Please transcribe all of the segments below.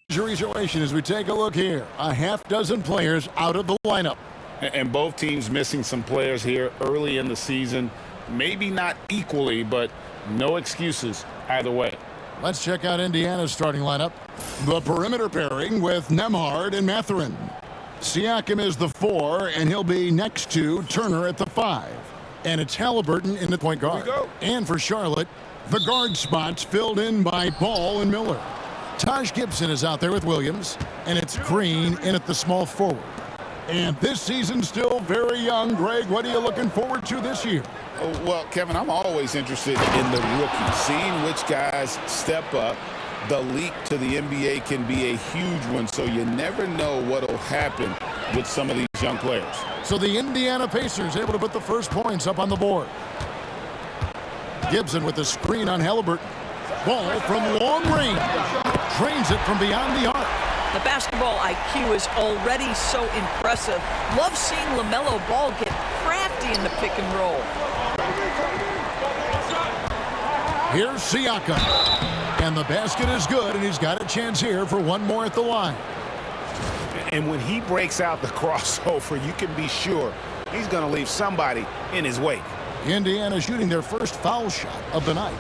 injury situation as we take a look here. A half dozen players out of the lineup. And both teams missing some players here early in the season. Maybe not equally, but no excuses either way. Let's check out Indiana's starting lineup. The perimeter pairing with Nembhard and Mathurin. Siakam is the 4, and he'll be next to Turner at the 5. And it's HALIBURTON in the point guard. And for Charlotte, the guard spots filled in by Ball and Miller. Taj Gibson is out there with Williams, and it's Green in at the small forward. And this season's still very young. Greg, what are you looking forward to this year? Well, Kevin, I'm always interested in the rookies, seeing which guys step up. The leap to the NBA can be a huge one, so you never know what will happen with some of these young players. So the Indiana Pacers able to put the first points up on the board. Gibson with the screen on HALIBURTON. Ball from long range. Drains it from beyond the arc. The basketball IQ is already so impressive. Love seeing Lamelo Ball get crafty in the pick and roll. Here's Siakam. And the basket is good, and he's got a chance here for one more at the line. And when he breaks out the crossover, you can be sure he's going to leave somebody in his wake. Indiana shooting their first foul shot of the night.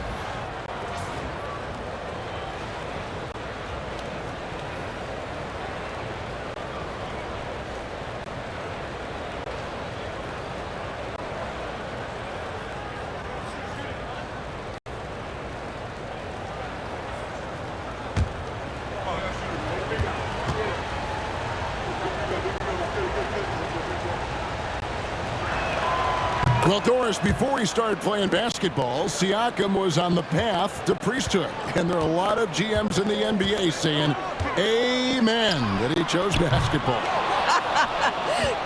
Well, Doris, before he started playing basketball, Siakam was on the path to priesthood. And there are a lot of GMs in the NBA saying, amen, that he chose basketball.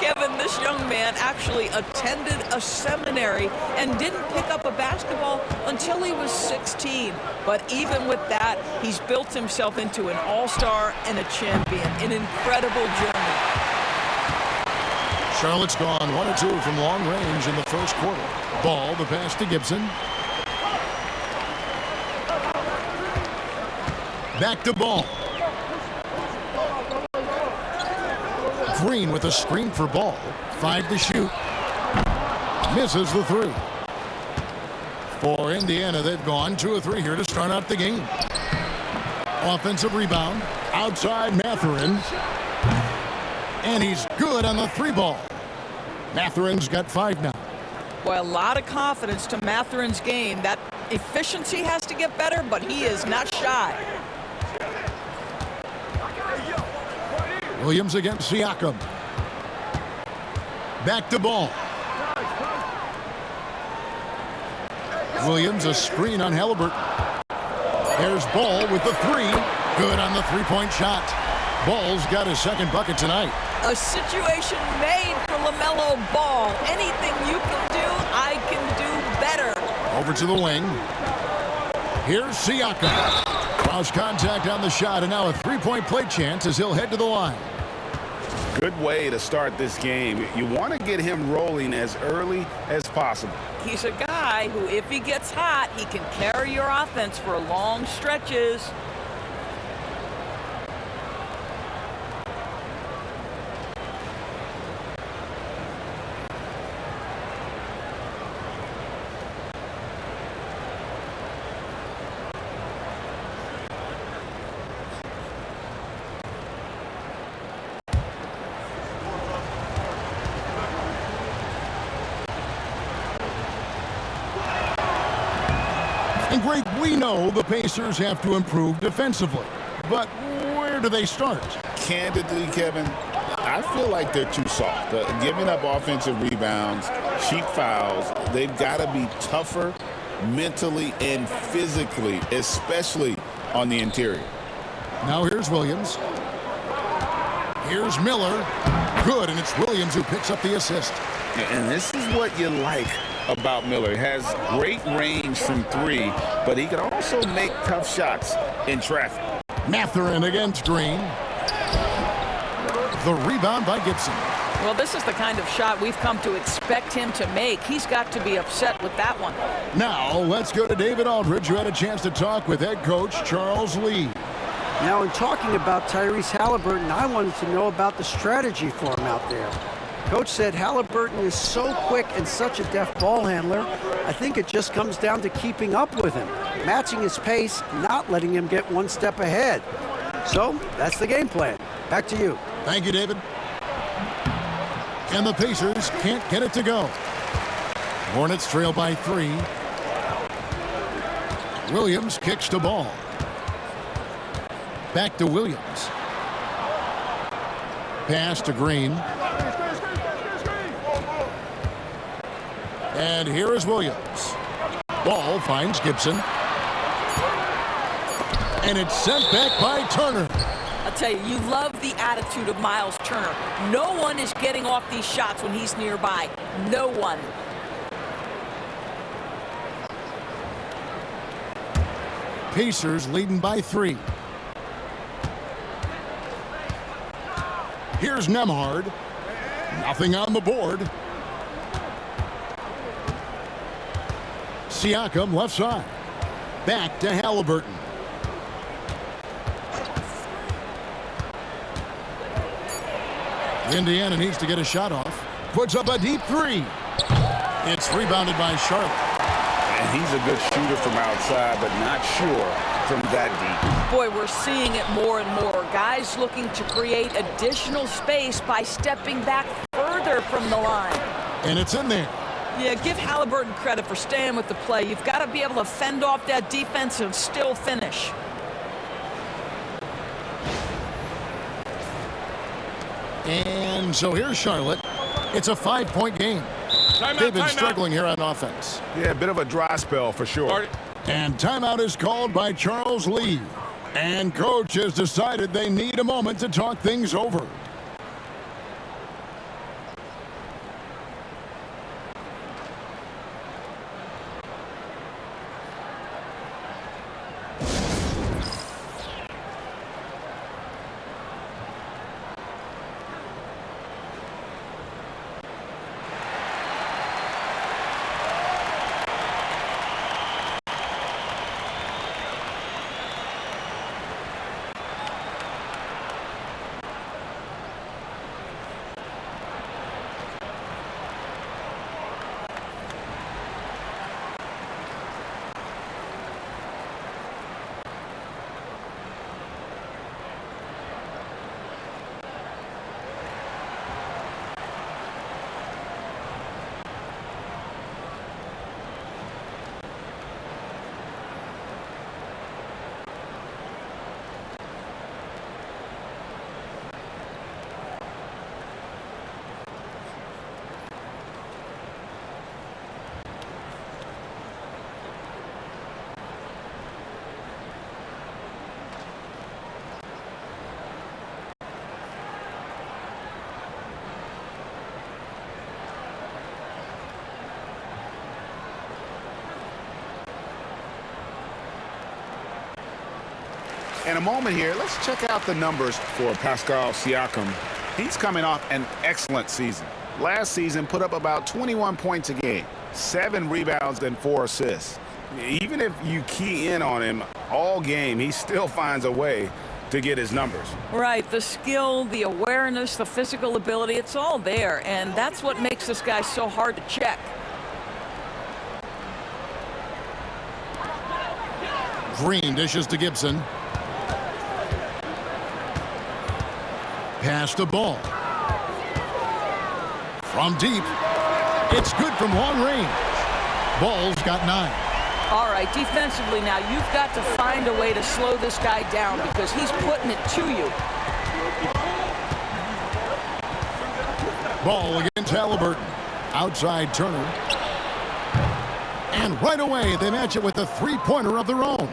Kevin, this young man actually attended a seminary and didn't pick up a basketball until he was 16. But even with that, he's built himself into an all-star and a champion. An incredible journey. Charlotte's gone 1 or 2 from long range in the first quarter. Ball, the pass to Gibson. Back to Ball. Green with a screen for Ball. 5 to shoot. Misses the 3. For Indiana, they've gone 2 or 3 here to start out the game. Offensive rebound. Outside Mathurin. And he's good on the 3 ball. Mathurin's got 5 now. Boy, a lot of confidence to Mathurin's game. That efficiency has to get better, but he is not shy. Williams against Siakam. Back to Ball. Williams a screen on HALIBURTON. There's Ball with the 3. Good on the 3-point shot. Ball's got his second bucket tonight. A situation made for Lamelo Ball. Anything you can do, I can do better. Over to the wing. Here's Siakam. Cross contact on the shot, and now a 3-point play chance as he'll head to the line. Good way to start this game. You want to get him rolling as early as possible. He's a guy who, if he gets hot, he can carry your offense for long stretches. And Greg, we know the Pacers have to improve defensively, but where do they start? Candidly, Kevin, I feel like they're too soft. Giving up offensive rebounds, cheap fouls, they've got to be tougher mentally and physically, especially on the interior. Now here's Williams. Here's Miller. Good, and it's Williams who picks up the assist. And this is what you like about Miller. He has great range from 3, but he can also make tough shots in traffic. Mathurin against Green. The rebound by Gibson. Well, this is the kind of shot we've come to expect him to make. He's got to be upset with that one. Now, let's go to David Aldridge, who had a chance to talk with head coach Charles Lee. Now, in talking about Tyrese Haliburton, I wanted to know about the strategy for him out there. Coach said Haliburton is so quick and such a deft ball handler. I think it just comes down to keeping up with him, matching his pace, not letting him get one step ahead. So that's the game plan. Back to you. Thank you, David. And the Pacers can't get it to go. Hornets trail by 3. Williams kicks the ball. Back to Williams. Pass to Green. And here is Williams. Ball finds Gibson. And it's sent back by Turner. I'll tell you, you love the attitude of Miles Turner. No one is getting off these shots when he's nearby. No one. Pacers leading by 3. Here's Nembhard. Nothing on the board. Siakam left side. Back to Haliburton. Indiana needs to get a shot off. Puts up a deep 3. It's rebounded by Charlotte. And he's a good shooter from outside, but not sure from that deep. Boy, we're seeing it more and more. Guys looking to create additional space by stepping back further from the line. And it's in there. Yeah, give Haliburton credit for staying with the play. You've got to be able to fend off that defense and still finish. And so here's Charlotte. It's a 5-point game. They've been struggling here on offense. Yeah, a bit of a dry spell for sure. And timeout is called by Charles Lee. And coach has decided they need a moment to talk things over. In a moment here, let's check out the numbers for Pascal Siakam. He's coming off an excellent season. Last season put up about 21 points a game, 7 rebounds and 4 assists. Even if you key in on him all game, he still finds a way to get his numbers. Right, the skill, the awareness, the physical ability, it's all there, and that's what makes this guy so hard to check. Green dishes to Gibson. Pass the ball. From deep. It's good from long range. Ball's got 9. All right, defensively now, you've got to find a way to slow this guy down because he's putting it to you. Ball against Haliburton. Outside Turner. And right away, they match it with a 3-pointer of their own.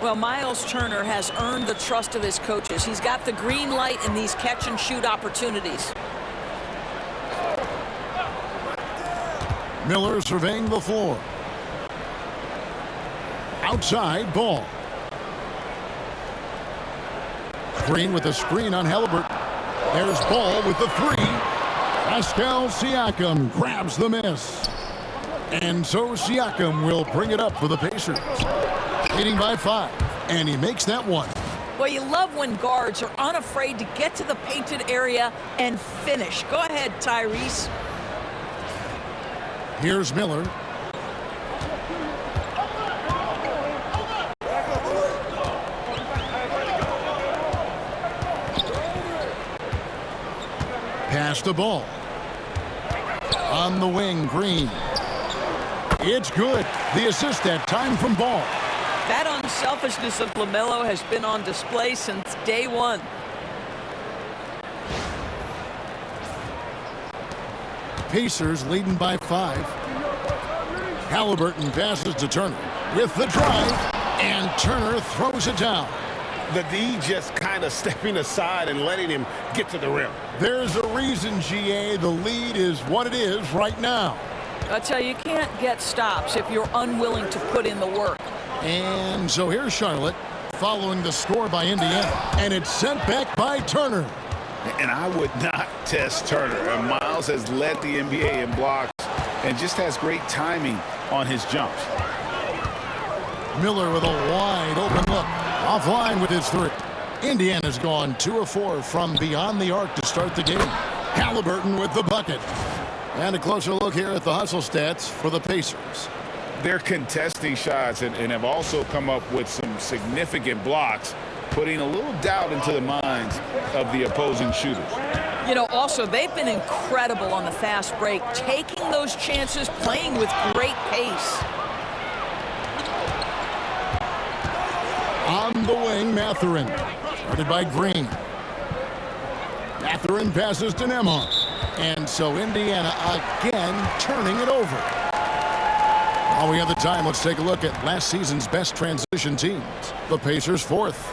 Well, Miles Turner has earned the trust of his coaches. He's got the green light in these catch-and-shoot opportunities. Miller surveying the floor. Outside, Ball. Green with a screen on Haliburton. There's Ball with the 3. Pascal Siakam grabs the miss. And so Siakam will bring it up for the Pacers. Leading by 5, and he makes that one. Well, you love when guards are unafraid to get to the painted area and finish. Go ahead, Tyrese. Here's Miller. Pass the ball. On the wing, Green. It's good. The assist that time from Ball. That unselfishness of Lamelo has been on display since day one. Pacers leading by 5. HALIBURTON passes to Turner with the drive, and Turner throws it down. The D just kind of stepping aside and letting him get to the rim. There's a reason, GA, the lead is what it is right now. I tell you, you can't get stops if you're unwilling to put in the work. And so here's Charlotte following the score by Indiana, and it's sent back by Turner. And I would not test Turner. And Miles has led the NBA in blocks and just has great timing on his jumps. Miller with a wide open look. Offline with his 3. Indiana's gone 2 of 4 from beyond the arc to start the game. HALIBURTON with the bucket. And a closer look here at the hustle stats for the Pacers. They're contesting shots and have also come up with some significant blocks, putting a little doubt into the minds of the opposing shooters. You know, also, they've been incredible on the fast break, taking those chances, playing with great pace. On the wing, Mathurin. Started by Green. Mathurin passes to Nembhard. And so Indiana again turning it over. While we have the time, let's take a look at last season's best transition teams. The Pacers 4th.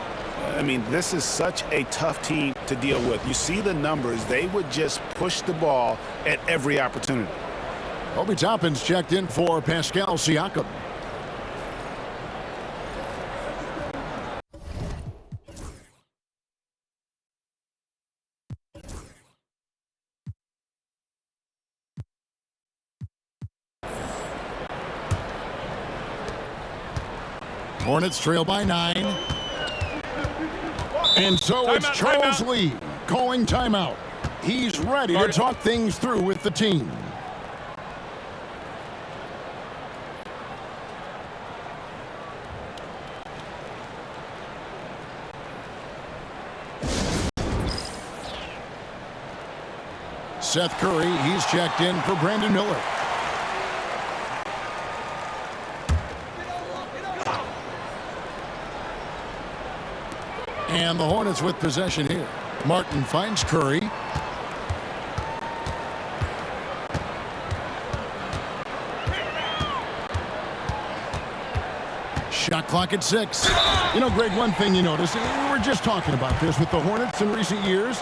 I mean, this is such a tough team to deal with. You see the numbers. They would just push the ball at every opportunity. Obi Toppin's checked in for Pascal Siakam. Hornets trail by 9. And so it's Charles Lee calling timeout. He's ready to talk things through with the team. Seth Curry, he's checked in for Brandon Miller. And the Hornets with possession here. Martin finds Curry. Shot clock at 6. You know, Greg, one thing you notice, we were just talking about this with the Hornets in recent years,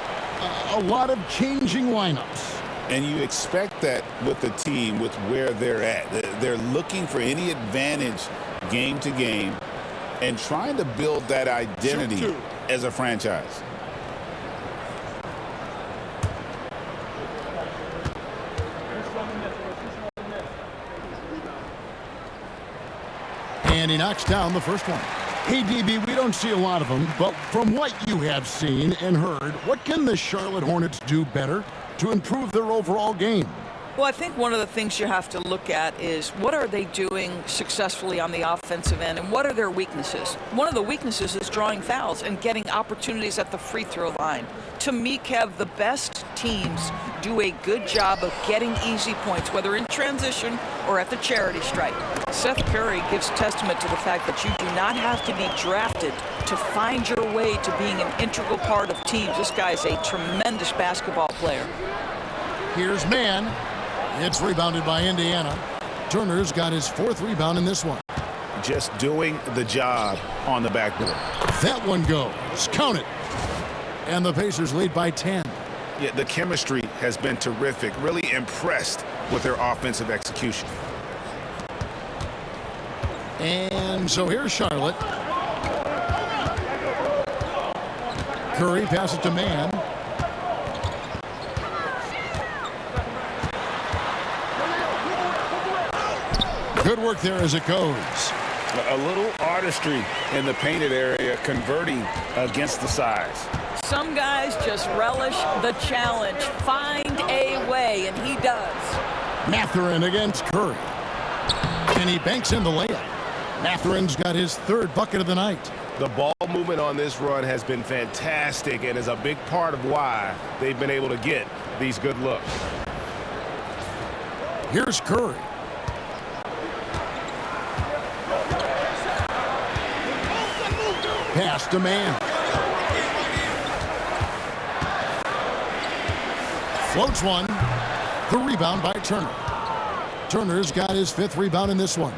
a lot of changing lineups. And you expect that with the team, with where they're at. They're looking for any advantage game to game and trying to build that identity as a franchise. And he knocks down the first one. Hey, DB, we don't see a lot of them, but from what you have seen and heard, what can the Charlotte Hornets do better to improve their overall game? Well, I think one of the things you have to look at is what are they doing successfully on the offensive end and what are their weaknesses? One of the weaknesses is drawing fouls and getting opportunities at the free throw line. To me, Kev, the best teams do a good job of getting easy points, whether in transition or at the charity stripe. Seth Curry gives testament to the fact that you do not have to be drafted to find your way to being an integral part of teams. This guy is a tremendous basketball player. Here's Mann. It's rebounded by Indiana. Turner's got his 4th rebound in this one. Just doing the job on the backboard. That one goes. Count it. And the Pacers lead by 10. Yeah, the chemistry has been terrific. Really impressed with their offensive execution. And so here's Charlotte. Curry passes to Mann. Good work there as it goes. A little artistry in the painted area, converting against the size. Some guys just relish the challenge. Find a way, and he does. Mathurin against Curry. And he banks in the layup. Mathurin's got his third bucket of the night. The ball movement on this run has been fantastic and is a big part of why they've been able to get these good looks. Here's Curry. Pass to man. Floats one. The rebound by Turner. Turner's got his fifth rebound in this one.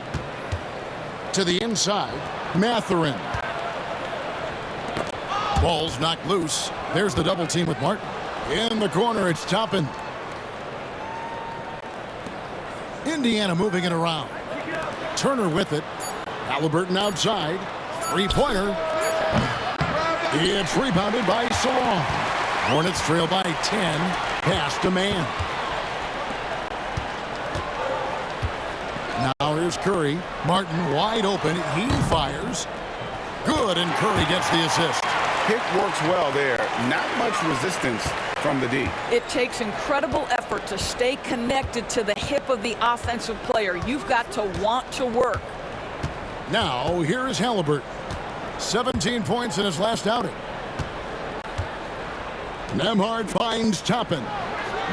To the inside, Mathurin. Ball's knocked loose. There's the double team with Martin. In the corner, it's Toppin. Indiana moving it around. Turner with it. HALIBURTON outside. Three-pointer. It's rebounded by Salon. Hornets trail by 10. Pass to man. Now here's Curry. Martin wide open. He fires. Good, and Curry gets the assist. Pick works well there. Not much resistance from the D. It takes incredible effort to stay connected to the hip of the offensive player. You've got to want to work. Now, here is HALIBURTON. 17 points in his last outing. Nembhard finds Toppin.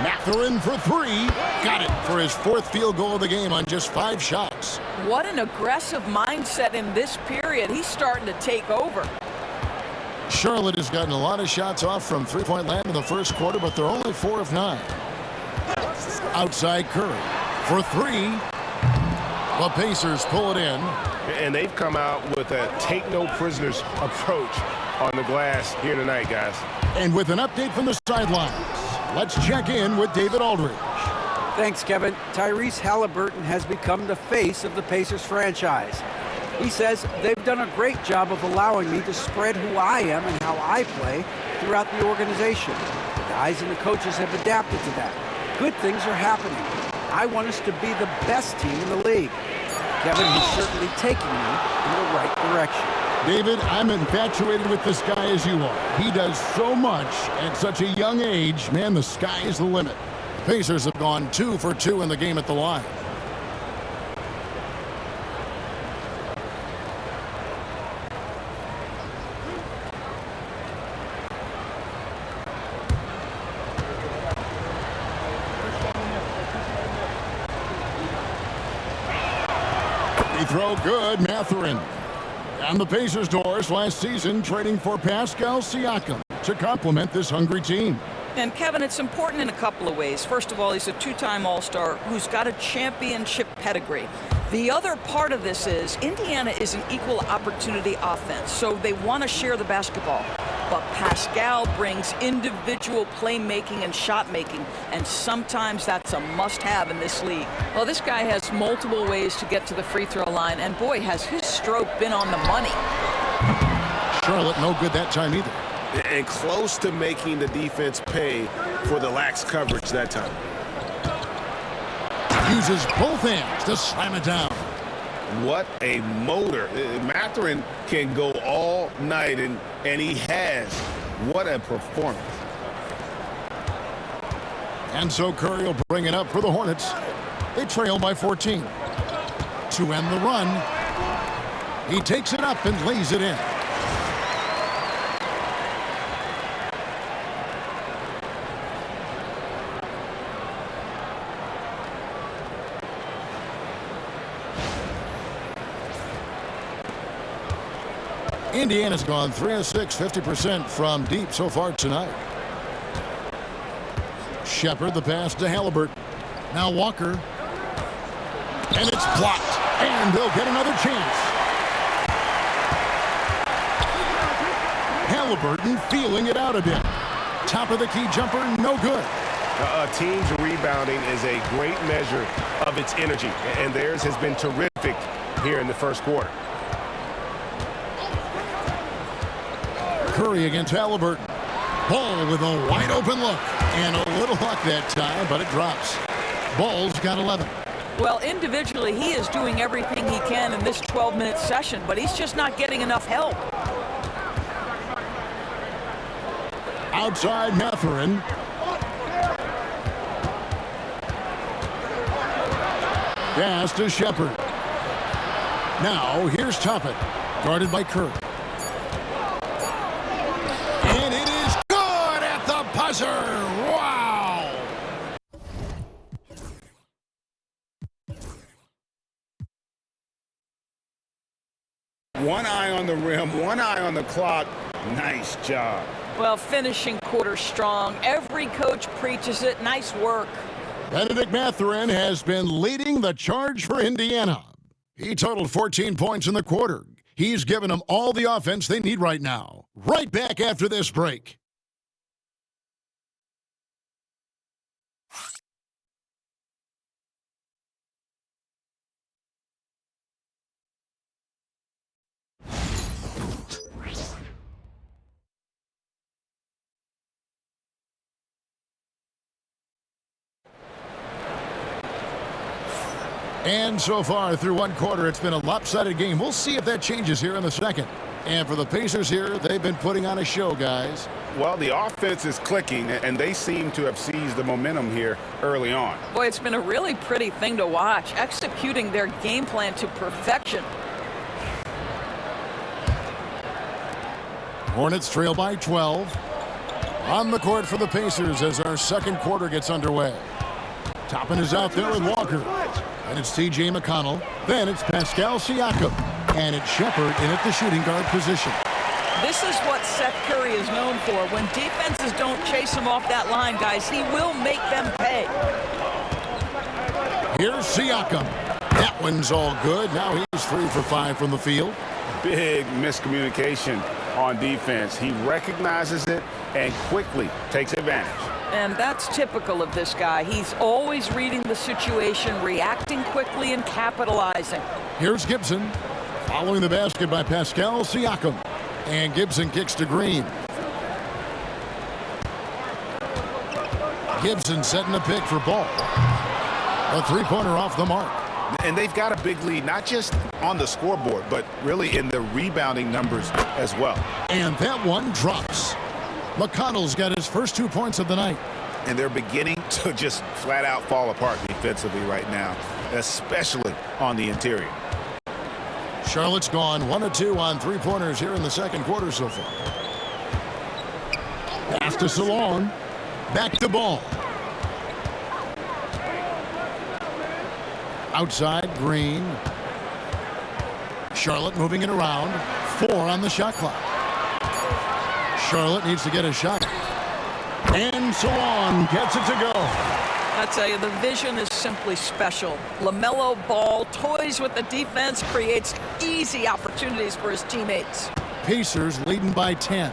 Mathurin for three. Got it for his fourth field goal of the game on just 5 shots. What an aggressive mindset in this period. He's starting to take over. Charlotte has gotten a lot of shots off from three-point land in the first quarter, but they're only 4 of 9. Outside Curry for three. The Pacers pull it in. And they've come out with a take-no-prisoners approach on the glass here tonight, guys. And with an update from the sidelines, let's check in with David Aldridge. Thanks, Kevin. Tyrese HALIBURTON has become the face of the Pacers franchise. He says they've done a great job of allowing me to spread who I am and how I play throughout the organization. The guys and the coaches have adapted to that. Good things are happening. I want us to be the best team in the league. Kevin, he's certainly taking me in the right direction. David, I'm infatuated with this guy as you are. He does so much at such a young age. Man, the sky is the limit. Pacers have gone 2 for 2 in the game at the line. Free throw good, Mathurin. On the Pacers' doors last season, trading for Pascal Siakam to complement this hungry team. And Kevin, it's important in a couple of ways. First of all, he's a 2-time All-Star who's got a championship pedigree. The other part of this is Indiana is an equal opportunity offense, so they want to share the basketball. But Pascal brings individual playmaking and shot making, and sometimes that's a must-have in this league. Well, this guy has multiple ways to get to the free throw line, and boy, has his stroke been on the money. Charlotte no good that time either. And close to making the defense pay for the lax coverage that time. Uses both hands to slam it down. What a motor. Mathurin can go all night, and he has. What a performance. And so Curry will bring it up for the Hornets. They trail by 14. To end the run, he takes it up and lays it in. Indiana's gone 3 of 6, 50% from deep so far tonight. Shepard, the pass to HALIBURTON. Now Walker. And it's blocked. And they'll get another chance. HALIBURTON feeling it out a bit. Top of the key jumper, no good. A team's rebounding is a great measure of its energy, and theirs has been terrific here in the first quarter. Curry against HALIBURTON. Ball with a wide open look. And a little luck that time, but it drops. Ball's got 11. Well, individually, he is doing everything he can in this 12-minute session, but he's just not getting enough help. Outside Mathurin. Pass to Shepherd. Now here's Toppin, guarded by Kirk. And it is good at the buzzer. Wow! One eye on the rim, one eye on the clock. Nice job. Well, finishing quarter strong. Every coach preaches it. Nice work. Benedict Mathurin has been leading the charge for Indiana. He totaled 14 points in the quarter. He's given them all the offense they need right now. Right back after this break. And so far through one quarter, it's been a lopsided game. We'll see if that changes here in the second. And for the Pacers here, they've been putting on a show, guys. Well, the offense is clicking, and they seem to have seized the momentum here early on. Boy, it's been a really pretty thing to watch, executing their game plan to perfection. Hornets trail by 12. On the court for the Pacers as our second quarter gets underway. Toppin is out there with Walker. And it's T.J. McConnell. Then it's Pascal Siakam. And it's Shepherd in at the shooting guard position. This is what Seth Curry is known for. When defenses don't chase him off that line, guys, he will make them pay. Here's Siakam. That one's all good. Now he's 3 for 5 from the field. Big miscommunication on defense. He recognizes it and quickly takes advantage. And that's typical of this guy. He's always reading the situation, reacting quickly, and capitalizing. Here's Gibson, following the basket by Pascal Siakam. And Gibson kicks to Green. Gibson setting a pick for Ball. A three-pointer off the mark. And they've got a big lead, not just on the scoreboard, but really in the rebounding numbers as well. And that one drops. McConnell's got his first 2 points of the night. And they're beginning to just flat out fall apart defensively right now, especially on the interior. Charlotte's gone 1 of 2 on three-pointers here in the second quarter so far. Pass to Salon. Back to Ball. Outside, Green. Charlotte moving it around. 4 on the shot clock. Charlotte needs to get a shot. And Salon gets it to go. I tell you, the vision is simply special. Lamelo Ball toys with the defense, creates easy opportunities for his teammates. Pacers leading by 10.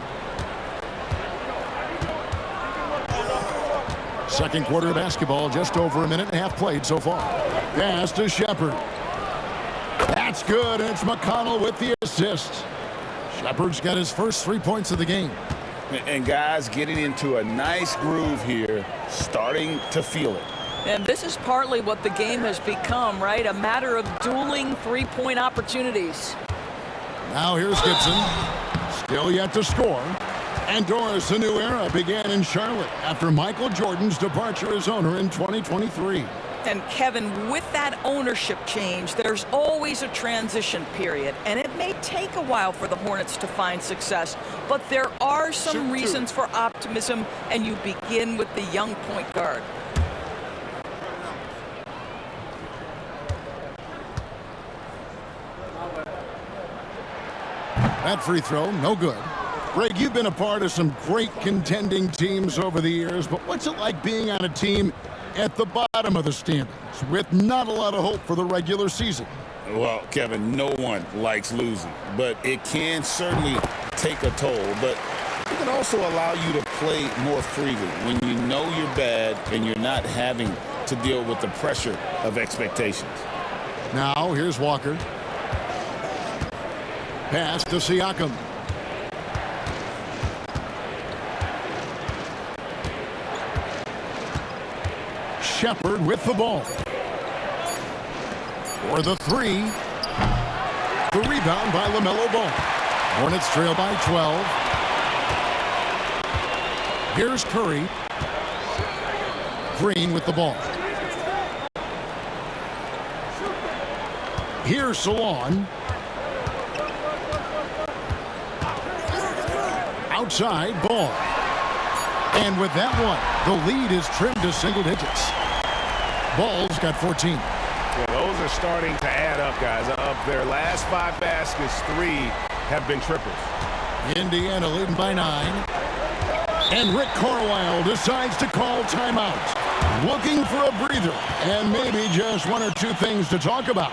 Second quarter of basketball, just over a minute and a half played so far. Pass to Shepherd. That's good, and it's McConnell with the assist. Shepherd's got his first 3 points of the game. And guys getting into a nice groove here, starting to feel it. And this is partly what the game has become, right? A matter of dueling three-point opportunities. Now here's Gibson. Still yet to score. And Doris, a new era began in Charlotte after Michael Jordan's departure as owner in 2023. And Kevin, with that ownership change, there's always a transition period, and it may take a while for the Hornets to find success, but there are some reasons for optimism, and you begin with the young point guard. That free throw, no good. Greg, you've been a part of some great contending teams over the years, but what's it like being on a team at the bottom of the standings with not a lot of hope for the regular season? Well, Kevin, no one likes losing, but it can certainly take a toll. But it can also allow you to play more freely when you know you're bad and you're not having to deal with the pressure of expectations. Now, here's Walker. Pass to Siakam. Shepherd with the ball. For the three. The rebound by Lamelo Ball. Hornets trail by 12. Here's Curry. Green with the ball. Here's Salon. Outside Ball. And with that one, the lead is trimmed to single digits. Ball's got 14. Yeah, those are starting to add up, guys. Of their last 5 baskets, 3 have been triples. Indiana leading by 9. And Rick Carlisle decides to call timeout. Looking for a breather and maybe just 1 or 2 things to talk about.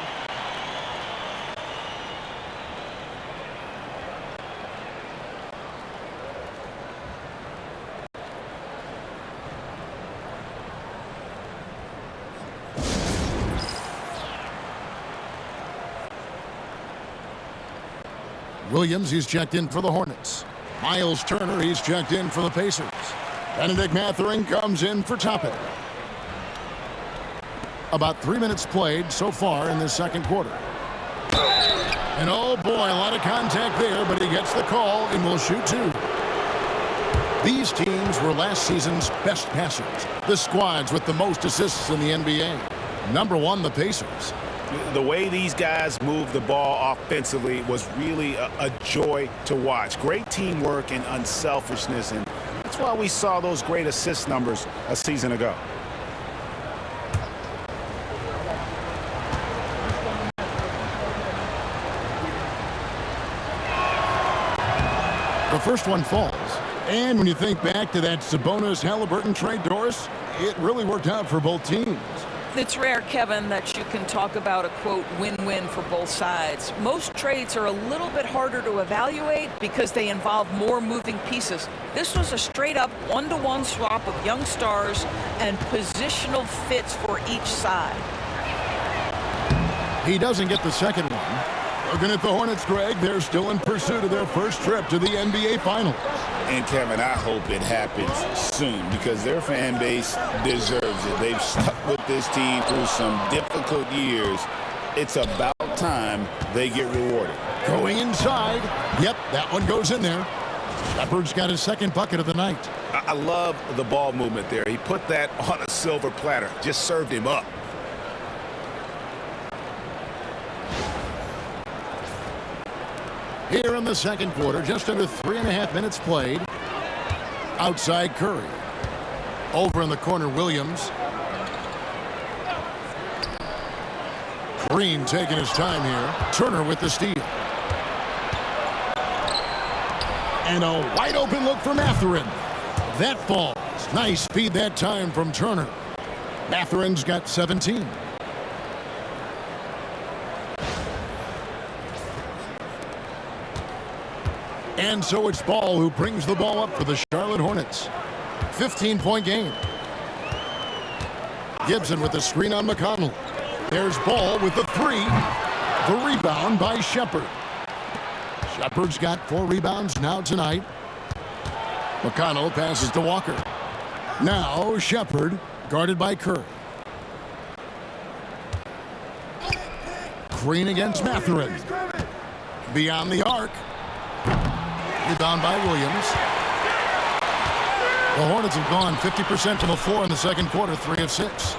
Williams, he's checked in for the Hornets. Miles Turner, he's checked in for the Pacers. Benedict Mathurin comes in for Toppin. About 3 minutes played so far in this second quarter. And oh boy, a lot of contact there, but he gets the call and will shoot 2. These teams were last season's best passers. The squads with the most assists in the NBA. Number 1, the Pacers. The way these guys move the ball offensively was really a joy to watch. Great teamwork and unselfishness, and that's why we saw those great assist numbers a season ago. The first one falls. And when you think back to that Sabonis-Haliburton trade, Doris, it really worked out for both teams. It's rare, Kevin, that you can talk about a, quote, win-win for both sides. Most trades are a little bit harder to evaluate because they involve more moving pieces. This was a straight-up one-to-one swap of young stars and positional fits for each side. He doesn't get the second one. Looking at the Hornets, Greg, they're still in pursuit of their first trip to the NBA Finals. And Kevin, I hope it happens soon because their fan base deserves it. They've stuck with this team through some difficult years. It's about time they get rewarded. Going inside. Yep, that one goes in there. Shepard's got his second bucket of the night. I love the ball movement there. He put that on a silver platter, just served him up. Here in the second quarter, just under 3.5 minutes played. Outside Curry. Over in the corner, Williams. Green taking his time here. Turner with the steal. And a wide open look for Mathurin. That falls. Nice speed that time from Turner. Mathurin's got 17. And so it's Ball who brings the ball up for the Charlotte Hornets. 15-point game. Gibson with the screen on McConnell. There's Ball with the 3. The rebound by Shepard. Shepard's got 4 rebounds now tonight. McConnell passes to Walker. Now Shepard guarded by Curry. Green against Mathurin. Beyond the arc. Rebound by Williams. The Hornets have gone 50% from the floor in the second quarter, 3 of 6.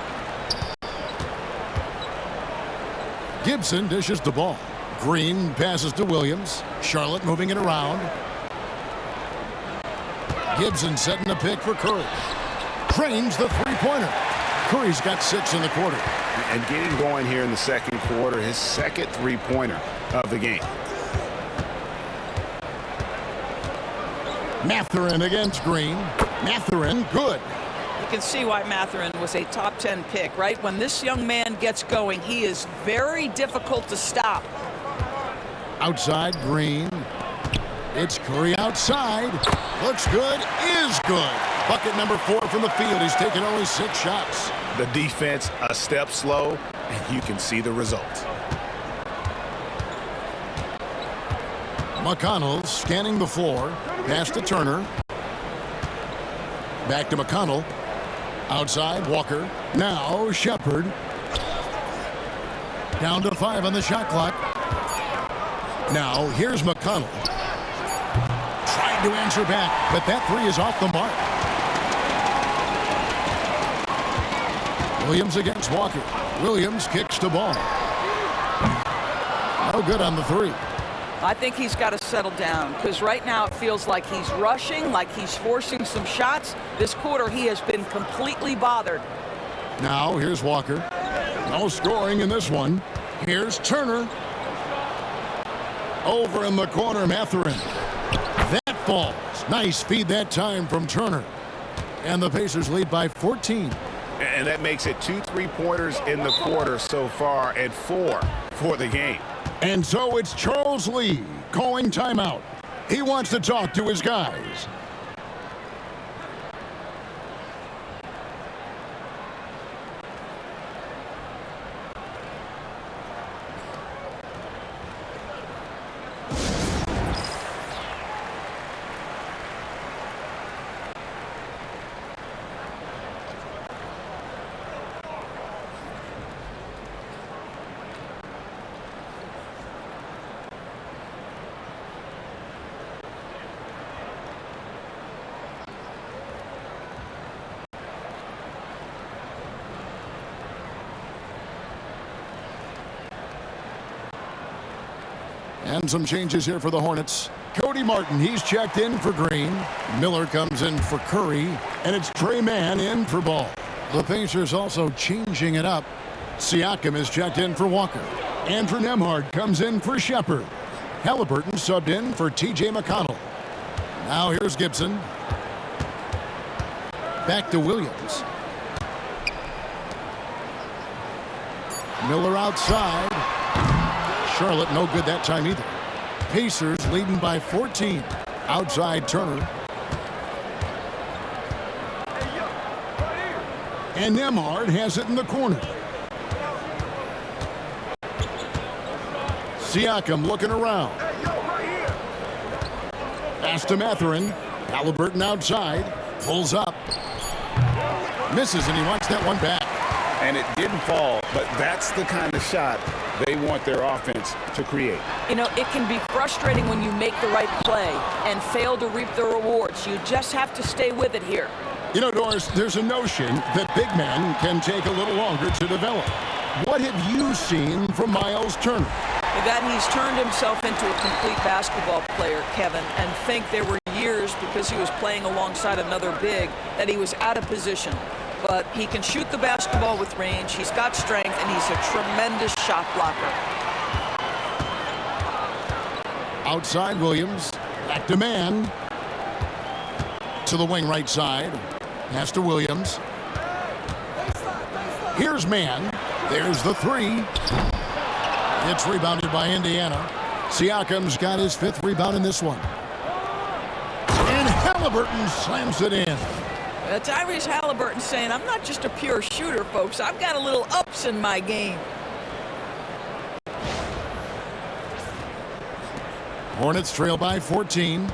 Gibson dishes the ball. Green passes to Williams. Charlotte moving it around. Gibson setting the pick for Curry. Trains the three-pointer. Curry's got 6 in the quarter. And getting going here in the second quarter, his second three-pointer of the game. Mathurin against Green. Mathurin, good. You can see why Mathurin was a top 10 pick, right? When this young man gets going, he is very difficult to stop. Outside, Green. It's Curry outside. Looks good, is good. Bucket number 4 from the field. He's taken only 6 shots. The defense a step slow, and you can see the result. McConnell scanning the floor. Pass to Turner. Back to McConnell. Outside, Walker. Now Shepard. Down to 5 on the shot clock. Now, here's McConnell. Trying to answer back, but that three is off the mark. Williams against Walker. Williams kicks the ball. No good on the three. I think he's got to settle down because right now it feels like he's rushing, like he's forcing some shots. This quarter he has been completely bothered. Now here's Walker. No scoring in this one. Here's Turner. Over in the corner, Mathurin. That falls. Nice feed that time from Turner. And the Pacers lead by 14. And that makes it 2 3-pointers in the quarter so far and 4 for the game. And so it's Charles Lee calling timeout. He wants to talk to his guys. And some changes here for the Hornets. Cody Martin, he's checked in for Green. Miller comes in for Curry. And it's Tre Mann in for Ball. The Pacers also changing it up. Siakam is checked in for Walker. Andrew Nembhard comes in for Shepherd. Haliburton subbed in for T.J. McConnell. Now here's Gibson. Back to Williams. Miller outside. Charlotte no good that time either. Pacers leading by 14. Outside Turner. And Nembhard has it in the corner. Siakam looking around. Pass to Mathurin. Haliburton outside. Pulls up. Misses, and he wants that one back. And it didn't fall, but that's the kind of shot they want their offense to create. You know, it can be frustrating when you make the right play and fail to reap the rewards. You just have to stay with it here. You know, Doris, there's a notion that big men can take a little longer to develop. What have you seen from Miles Turner? That he's turned himself into a complete basketball player, Kevin, and think there were years because he was playing alongside another big that he was out of position. But he can shoot the basketball with range, he's got strength, and he's a tremendous shot blocker. Outside Williams, back to Mann. To the wing right side. Pass to Williams. Here's Mann. There's the three. It's rebounded by Indiana. Siakam's got his 5th rebound in this one. And Haliburton slams it in. Tyrese Haliburton saying, I'm not just a pure shooter, folks. I've got a little ups in my game. Hornets trail by 14.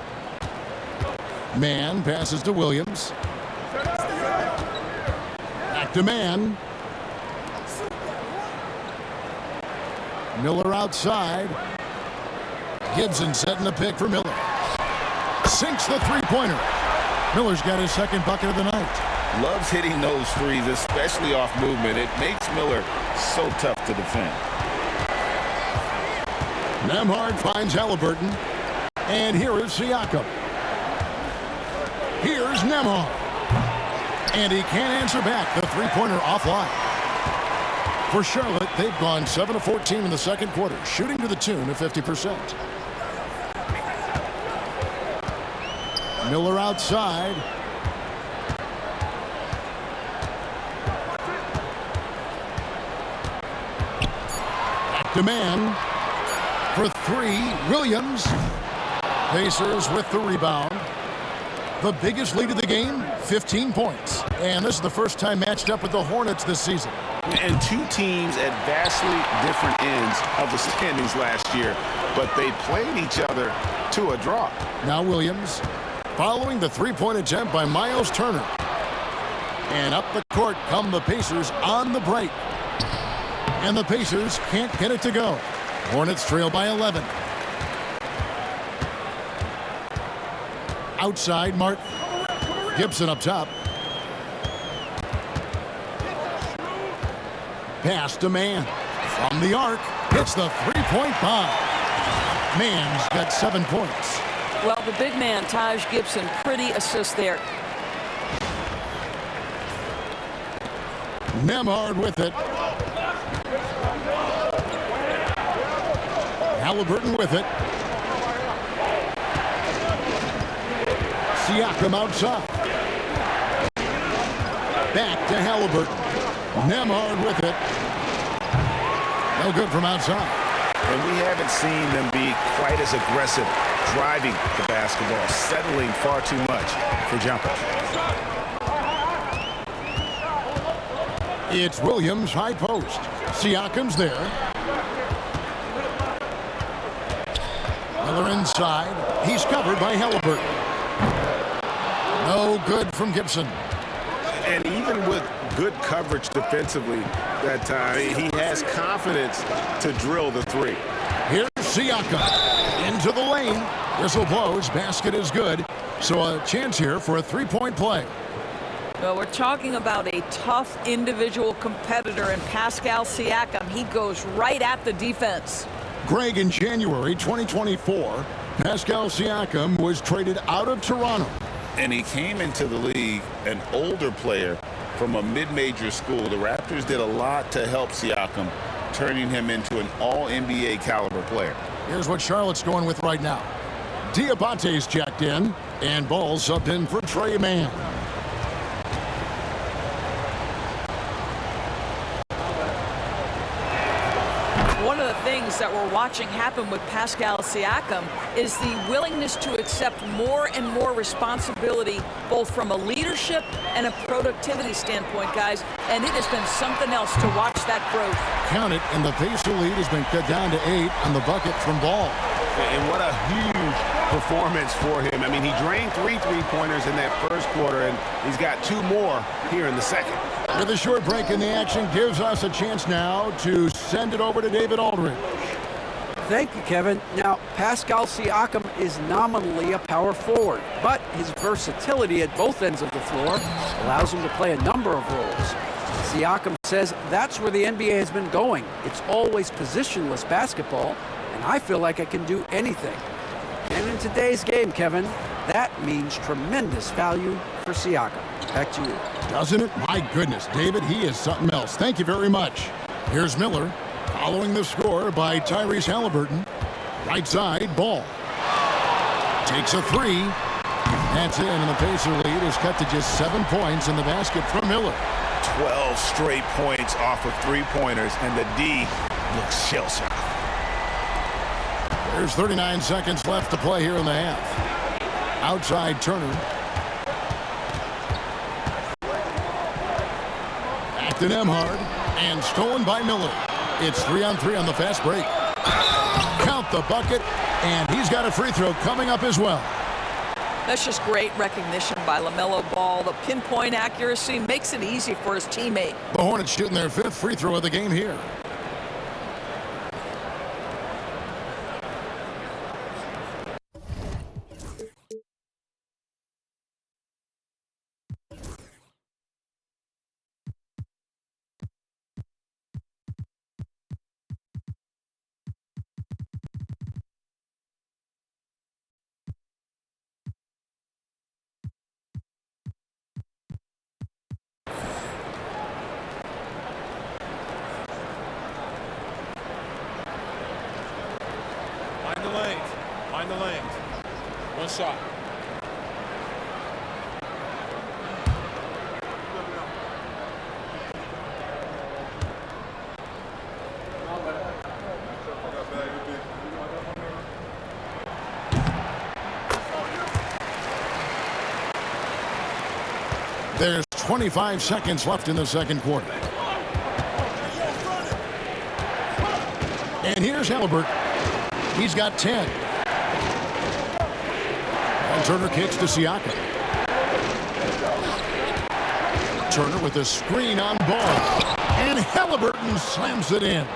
Mann passes to Williams. Back to Mann. Miller outside. Gibson setting the pick for Miller. Sinks the three-pointer. Miller's got his 2nd bucket of the night. Loves hitting those threes, especially off movement. It makes Miller so tough to defend. Nembhard finds Haliburton. And here is Siakam. Here's Nembhard. And he can't answer back. The three-pointer offline. For Charlotte, they've gone 7 of 14 in the 2nd quarter, shooting to the tune of 50%. Miller outside. Back to Mann. For 3, Williams. Pacers with the rebound. The biggest lead of the game, 15 points. And this is the first time matched up with the Hornets this season. And 2 teams at vastly different ends of the standings last year, but they played each other to a draw. Now Williams, following the three-point attempt by Miles Turner. And up the court come the Pacers on the break. And the Pacers can't get it to go. Hornets trail by 11. Outside, Martin. Gibson up top. Pass to Mann. From the arc, hits the three-point bomb. Mann's got 7 points. Well, the big man, Taj Gibson, pretty assist there. Nembhard with it. Haliburton with it. Siakam outside. Back to Haliburton. Nembhard with it. No good from outside. And we haven't seen them be quite as aggressive driving the basketball, settling far too much for jumpers. It's Williams, high post. Siakam's there. Miller inside. He's covered by Haliburton. No good from Gibson. And even with good coverage defensively that time, he has confidence to drill the three. Here's Siakam into the lane. Whistle blows. Basket is good. So a chance here for a three-point play. Well, we're talking about a tough individual competitor in Pascal Siakam. He goes right at the defense. Greg, in January 2024, Pascal Siakam was traded out of Toronto. And he came into the league an older player from a mid-major school. The Raptors did a lot to help Siakam, turning him into an all-NBA caliber player. Here's what Charlotte's going with right now. Diabate's checked in, and Ball subbed in for Tre Mann. One of the things that we're watching happen with Pascal Siakam is the willingness to accept more and more responsibility, both from a leadership and a productivity standpoint, guys. And it has been something else to watch that growth. Count it, and the Pacer lead has been cut down to 8 on the bucket from Ball. And what a huge performance for him. I mean, he drained 3 three-pointers in that first quarter, and he's got 2 more here in the second. With a short break in the action, gives us a chance now to send it over to David Aldridge. Thank you, Kevin. Now, Pascal Siakam is nominally a power forward, but his versatility at both ends of the floor allows him to play a number of roles. Siakam says that's where the NBA has been going. It's always positionless basketball, and I feel like I can do anything. And in today's game, Kevin, that means tremendous value for Siakam. Back to you. Doesn't it? My goodness, David, he is something else. Thank you very much. Here's Miller, following the score by Tyrese Haliburton. Right side, Ball. Takes a 3. That's in, and the Pacer lead is cut to just 7 points in the basket from Miller. 12 straight points off of three-pointers, and the D looks shell-shocked. There's 39 seconds left to play here in the half. Outside Turner. Back to Nembhard, and stolen by Miller. It's 3-on-3 on the fast break. Count the bucket, and he's got a free throw coming up as well. That's just great recognition by Lamelo Ball. The pinpoint accuracy makes it easy for his teammate. The Hornets shooting their 5th free throw of the game here. Find the lanes. One shot. There's 25 seconds left in the second quarter. And here's Haliburton. He's got 10. And Turner kicks to Siakam. Turner with a screen on Ball. And Haliburton slams it in.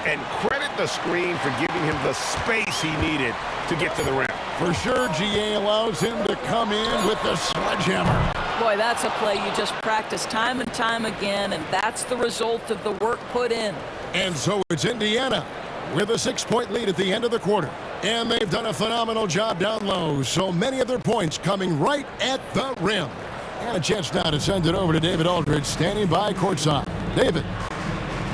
And credit the screen for giving him the space he needed to get to the rim. For sure, GA allows him to come in with the sledgehammer. Boy, that's a play you just practice time and time again, and that's the result of the work put in. And so it's Indiana with a 6-point lead at the end of the quarter. And they've done a phenomenal job down low, so many of their points coming right at the rim. And a chance now to send it over to David Aldridge, standing by courtside. David.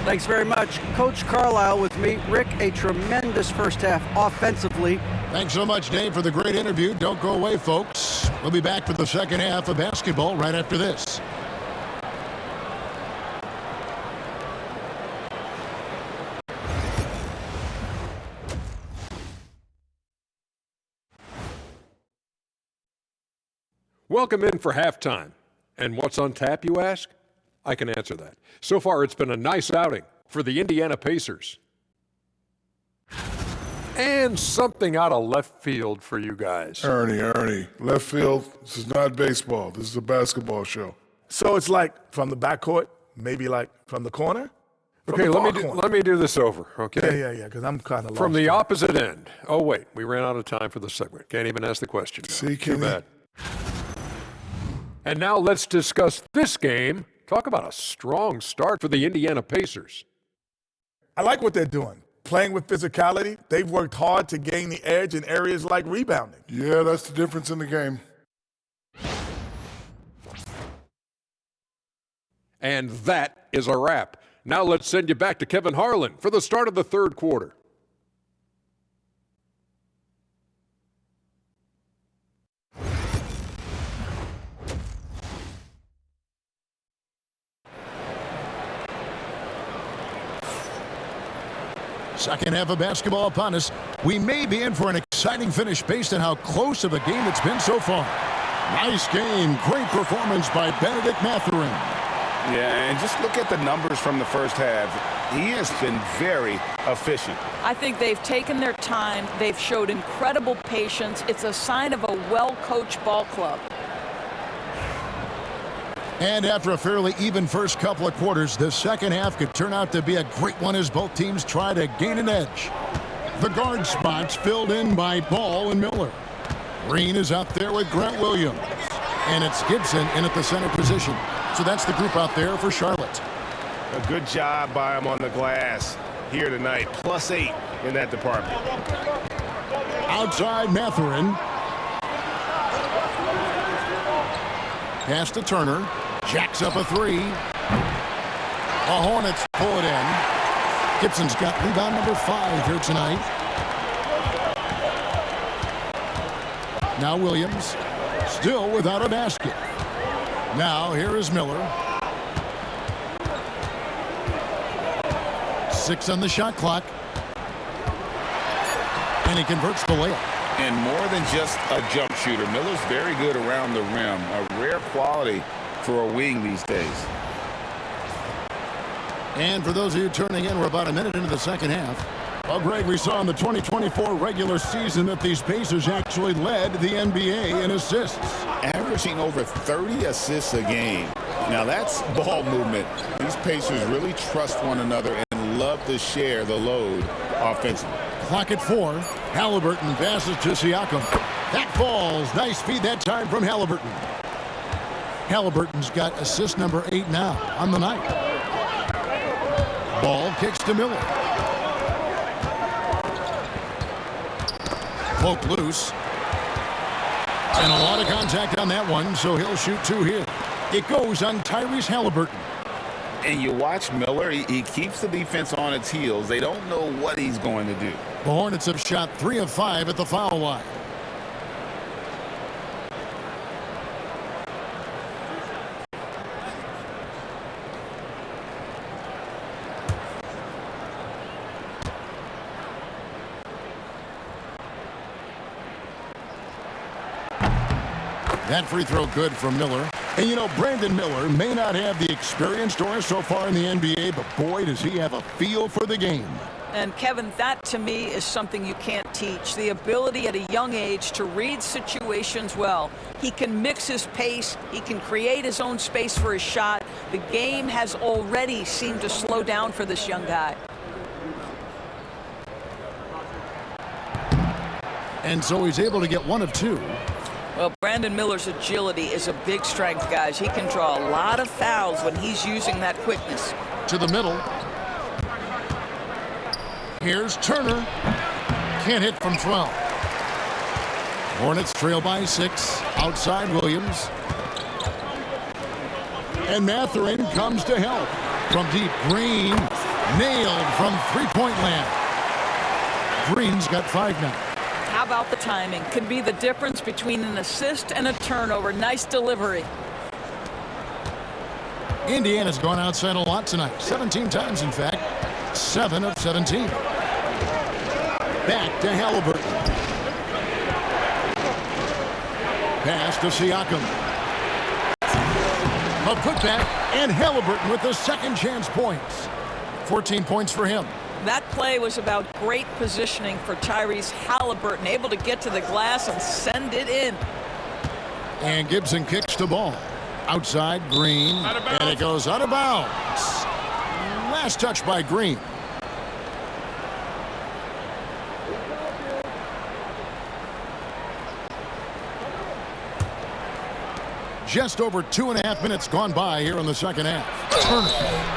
Thanks very much. Coach Carlisle with me. Rick, a tremendous first half offensively. Thanks so much, Dave, for the great interview. Don't go away, folks. We'll be back for the second half of basketball right after this. Welcome in for halftime. And what's on tap, you ask? I can answer that. So far, it's been a nice outing for the Indiana Pacers. And something out of left field for you guys. Ernie, left field, this is not baseball. This is a basketball show. So it's like from the backcourt, maybe like from the corner? Okay, let me do this over, okay? Yeah, because I'm kind of lost. From the opposite end. Oh, wait, we ran out of time for the segment. Can't even ask the question. See, Too Kenny? bad. And now let's discuss this game. Talk about a strong start for the Indiana Pacers. I like what they're doing. Playing with physicality, they've worked hard to gain the edge in areas like rebounding. Yeah, that's the difference in the game. And that is a wrap. Now let's send you back to Kevin Harlan for the start of the third quarter. Second half of basketball upon us. We may be in for an exciting finish based on how close of a game it's been so far. Nice game. Great performance by Bennedict Mathurin. Yeah, and just look at the numbers from the first half. He has been very efficient. I think they've taken their time. They've showed incredible patience. It's a sign of a well-coached ball club. And after a fairly even first couple of quarters, the second half could turn out to be a great one as both teams try to gain an edge. The guard spots filled in by Ball and Miller. Green is out there with Grant Williams. And it's Gibson in at the center position. So that's the group out there for Charlotte. A good job by him on the glass here tonight. +8 in that department. Outside Mathurin. Pass to Turner. Jacks up a three. The Hornets pull it in. Gibson's got rebound number 5 here tonight. Now Williams, still without a basket. Now here is Miller. 6 on the shot clock. And he converts the layup. And more than just a jump shooter, Miller's very good around the rim. A rare quality for a wing these days. And for those of you turning in, we're about a minute into the second half. Well, Greg, we saw in the 2024 regular season that these Pacers actually led the NBA in assists. Averaging over 30 assists a game. Now that's ball movement. These Pacers really trust one another and love to share the load offensively. Clock at 4. Haliburton passes to Siakam. That falls. Nice feed that time from Haliburton. Haliburton's got assist number 8 now on the night. Ball kicks to Miller. Poke loose. And a lot of contact on that one, so he'll shoot 2 here. It goes on Tyrese Haliburton. And you watch Miller, he keeps the defense on its heels. They don't know what he's going to do. The Hornets have shot 3 of 5 at the foul line. That free throw good from Miller. And you know, Brandon Miller may not have the experience, Doris, so far in the NBA, but boy, does he have a feel for the game. And Kevin, that to me is something you can't teach. The ability at a young age to read situations well. He can mix his pace. He can create his own space for his shot. The game has already seemed to slow down for this young guy. And so he's able to get one of two. Well, Brandon Miller's agility is a big strength, guys. He can draw a lot of fouls when he's using that quickness. To the middle. Here's Turner. Can't hit from 12. Hornets trail by 6. Outside Williams. And Mathurin comes to help. From deep, Green nailed from three-point land. Green's got 5 now. How about the timing? Could be the difference between an assist and a turnover. Nice delivery. Indiana's gone outside a lot tonight. 17 times, in fact. 7 of 17. Back to HALIBURTON. Pass to Siakam. A putback, and HALIBURTON with the second chance points. 14 points for him. That play was about great positioning for Tyrese HALIBURTON, able to get to the glass and send it in. And Gibson kicks the ball. Outside, Green, and it goes out of bounds. Last touch by Green. Just over 2.5 minutes gone by here in the second half. Turner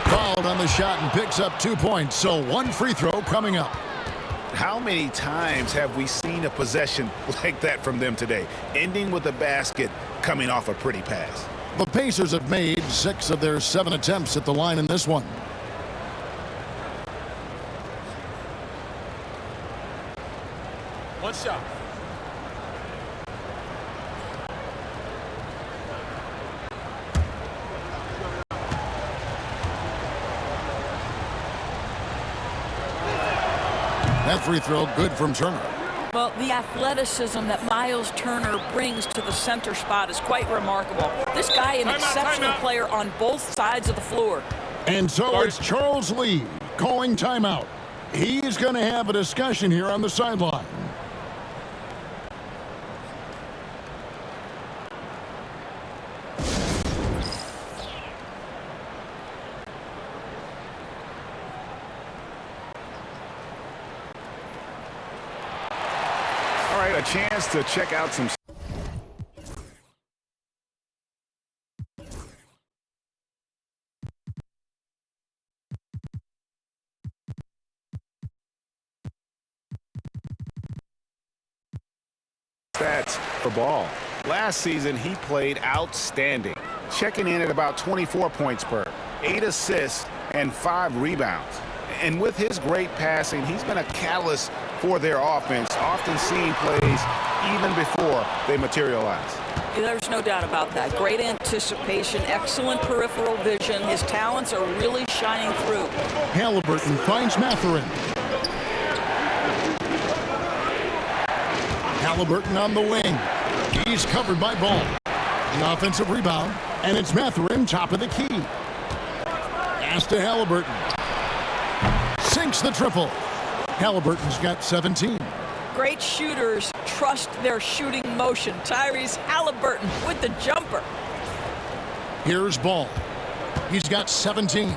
fouled on the shot and picks up 2 points, so one free throw coming up. How many times have we seen a possession like that from them today, ending with a basket coming off a pretty pass? The Pacers have made 6 of their 7 attempts at the line in this one. One shot. That free throw good from Turner. Well, the athleticism that Miles Turner brings to the center spot is quite remarkable. This guy, an exceptional player on both sides of the floor. And so it's Charles Lee calling timeout. He's going to have a discussion here on the sideline. All right, a chance to check out some stats for Ball. Last season, he played outstanding, checking in at about 24 points per, 8 assists, and 5 rebounds. And with his great passing, he's been a catalyst for their offense, often seeing plays even before they materialize. There's no doubt about that. Great anticipation, excellent peripheral vision. His talents are really shining through. HALIBURTON finds Mathurin. HALIBURTON on the wing. He's covered by Ball. The offensive rebound, and it's Mathurin top of the key. Pass to HALIBURTON. Sinks the triple. HALIBURTON's got 17. Great shooters trust their shooting motion. Tyrese HALIBURTON with the jumper. Here's Ball. He's got 17.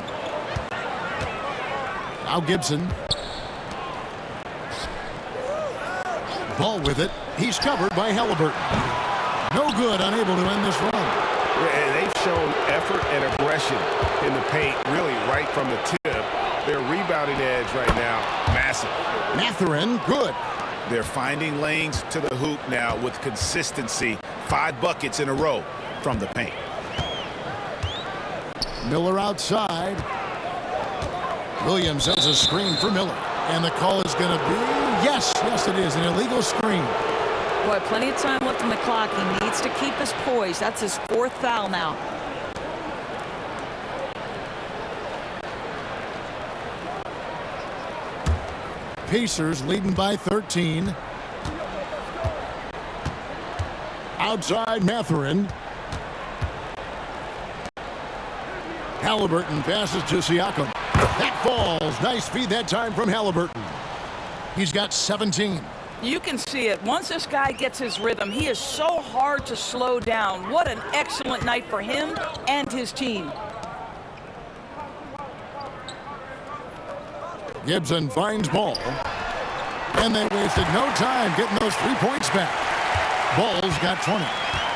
Now Gibson. Ball with it. He's covered by HALIBURTON. No good, unable to end this run. They've shown effort and aggression in the paint, really right from the tip. Their rebounding edge right now, massive. Mathurin, good. They're finding lanes to the hoop now with consistency. 5 buckets in a row from the paint. Miller outside. Williams has a screen for Miller. And the call is going to be, yes, it is, an illegal screen. Boy, plenty of time left on the clock. He needs to keep his poise. That's his 4th foul now. Pacers leading by 13. Outside Mathurin. HALIBURTON passes to Siakam. That falls. Nice feed that time from HALIBURTON. He's got 17. You can see it. Once this guy gets his rhythm, he is so hard to slow down. What an excellent night for him and his team. Gibson finds Ball. And they wasted no time getting those 3 points back. Ball's got 20.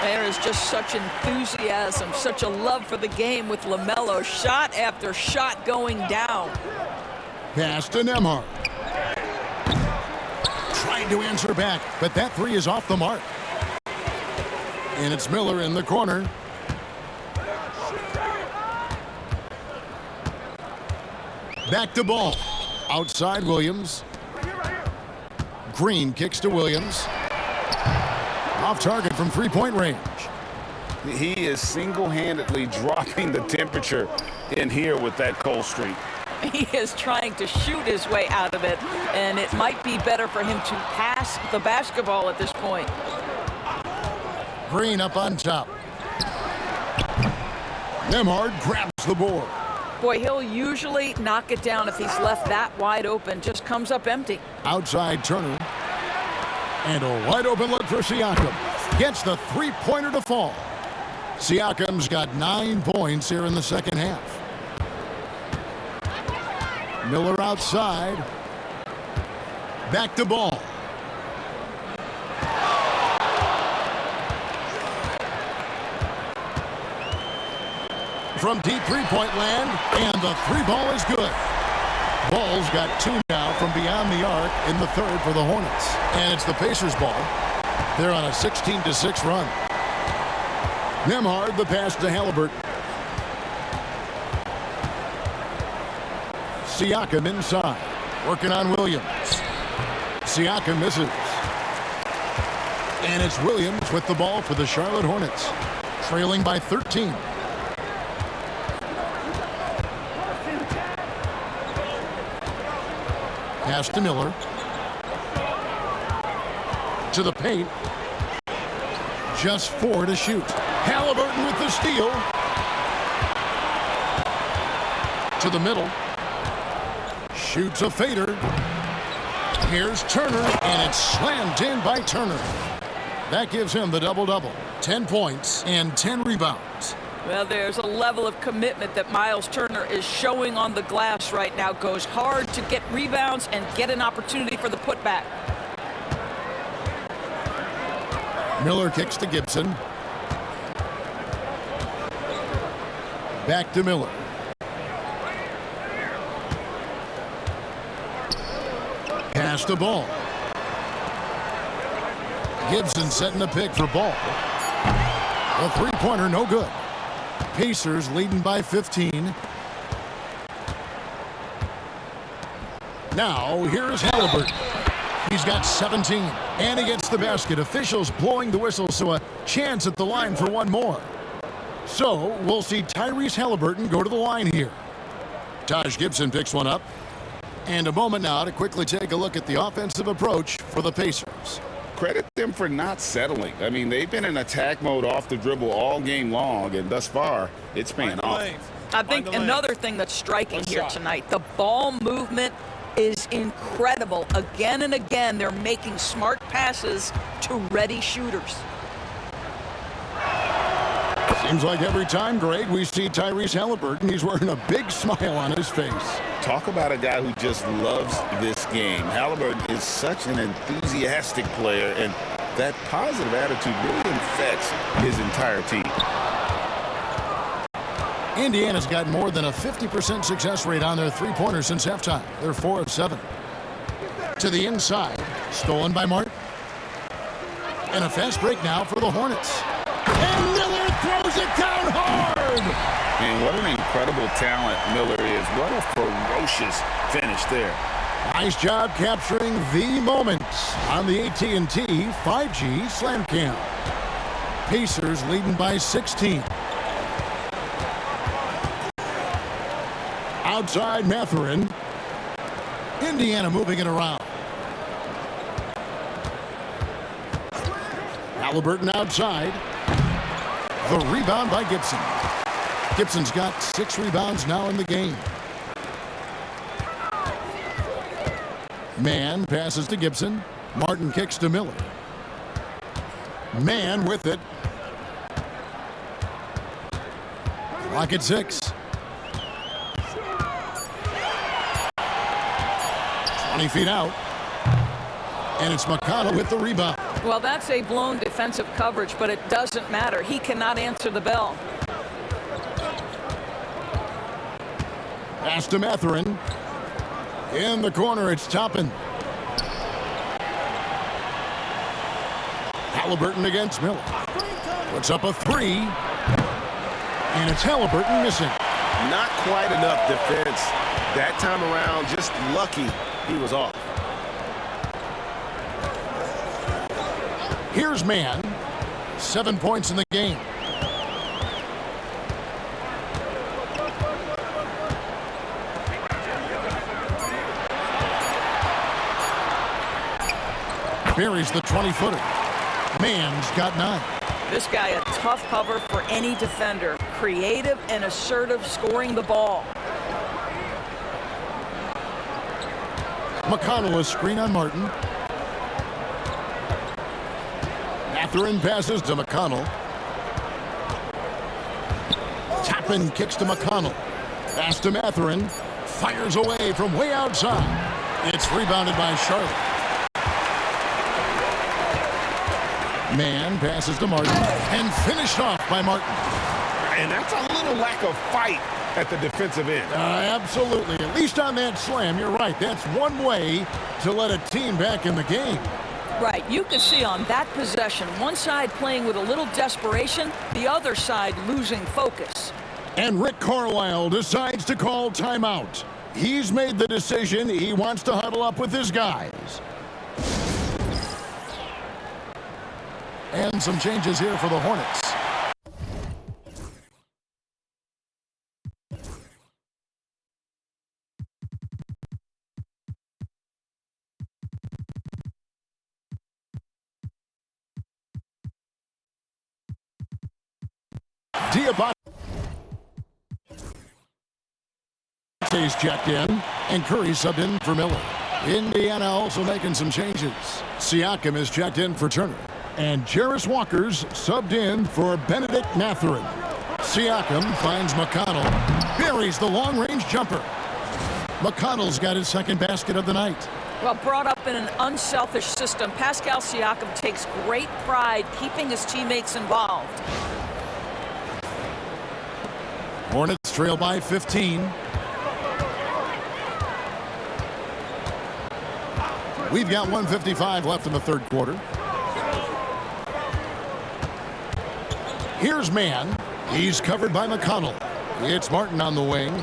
There is just such enthusiasm, such a love for the game with Lamelo. Shot after shot going down. Pass to Nembhard. Tried to answer back, but that three is off the mark. And it's Miller in the corner. Back to Ball. Outside Williams. Green kicks to Williams. Off target from three-point range. He is single-handedly dropping the temperature in here with that cold streak. He is trying to shoot his way out of it, and it might be better for him to pass the basketball at this point. Green up on top. Nembhard grabs the board. Boy, he'll usually knock it down if he's left that wide open. Just comes up empty. Outside Turner. And a wide open look for Siakam. Gets the three-pointer to fall. Siakam's got 9 points here in the second half. Miller outside. Back to Ball. From deep three-point land, and the three ball is good. Ball's got 2 now from beyond the arc in the third for the Hornets. And it's the Pacers ball. They're on a 16-6 run. Nembhard, the pass to Haliburton. Siakam inside, working on Williams. Siakam misses. And it's Williams with the ball for the Charlotte Hornets, trailing by 13. Pass to Miller. To the paint. Just 4 to shoot. Haliburton with the steal. To the middle. Shoots a fader. Here's Turner, and it's slammed in by Turner. That gives him the double-double. 10 points and 10 rebounds. Well, there's a level of commitment that Miles Turner is showing on the glass right now. Goes hard to get rebounds and get an opportunity for the putback. Miller kicks to Gibson. Back to Miller. Pass to Ball. Gibson setting a pick for Ball. A three-pointer, no good. Pacers leading by 15. Now, here's Haliburton. He's got 17, and he gets the basket. Officials blowing the whistle, so a chance at the line for one more. So, we'll see Tyrese Haliburton go to the line here. Taj Gibson picks one up. And a moment now to quickly take a look at the offensive approach for the Pacers. Credit them for not settling. I mean, they've been in attack mode off the dribble all game long, and thus far, it's paying off. I think another thing that's striking here tonight, the ball movement is incredible. Again and again, they're making smart passes to ready shooters. Seems like every time, Greg, we see Tyrese Haliburton, he's wearing a big smile on his face. Talk about a guy who just loves this game. Haliburton is such an enthusiastic player, and that positive attitude really infects his entire team. Indiana's got more than a 50% success rate on their three-pointers since halftime. They're 4 of 7. To the inside, stolen by Martin. And a fast break now for the Hornets. And Miller throws it down hard! And what an incredible talent Miller is. What a ferocious finish there. Nice job capturing the moments on the AT&T 5G Slam Cam. Pacers leading by 16. Outside Mathurin. Indiana moving it around. Haliburton outside. The rebound by Gibson. Gibson's got 6 rebounds now in the game. Mann passes to Gibson. Martin kicks to Miller. Mann with it. Clock at 6. 20 feet out. And it's McConnell with the rebound. Well, that's a blown defensive coverage, but it doesn't matter. He cannot answer the bell. Pass to Mathurin. In the corner, it's Toppin. HALIBURTON against Miller. Puts up a three. And it's HALIBURTON missing. Not quite enough defense that time around. Just lucky he was off. Here's Mann. 7 points in the game. Buries the 20-footer. Mann's got 9. This guy a tough cover for any defender. Creative and assertive scoring the ball. McConnell a screen on Martin. Mathurin passes to McConnell. Toppin kicks to McConnell. Pass to Mathurin. Fires away from way outside. It's rebounded by Charlotte. Mann passes to Martin and finished off by Martin. And that's a little lack of fight at the defensive end. Absolutely. At least on that slam, you're right. That's one way to let a team back in the game. Right. You can see on that possession, one side playing with a little desperation, the other side losing focus. And Rick Carlisle decides to call timeout. He's made the decision. He wants to huddle up with his guys. And some changes here for the Hornets. Diabate's checked in, and Curry subbed in for Miller. Indiana also making some changes. Siakam is checked in for Turner. And Jarris Walker's subbed in for Benedict Mathurin. Siakam finds McConnell. Buries the long-range jumper. McConnell's got his second basket of the night. Well, brought up in an unselfish system, Pascal Siakam takes great pride keeping his teammates involved. Hornets trail by 15. We've got 1:55 left in the third quarter. Here's Mann. He's covered by McConnell. It's Martin on the wing.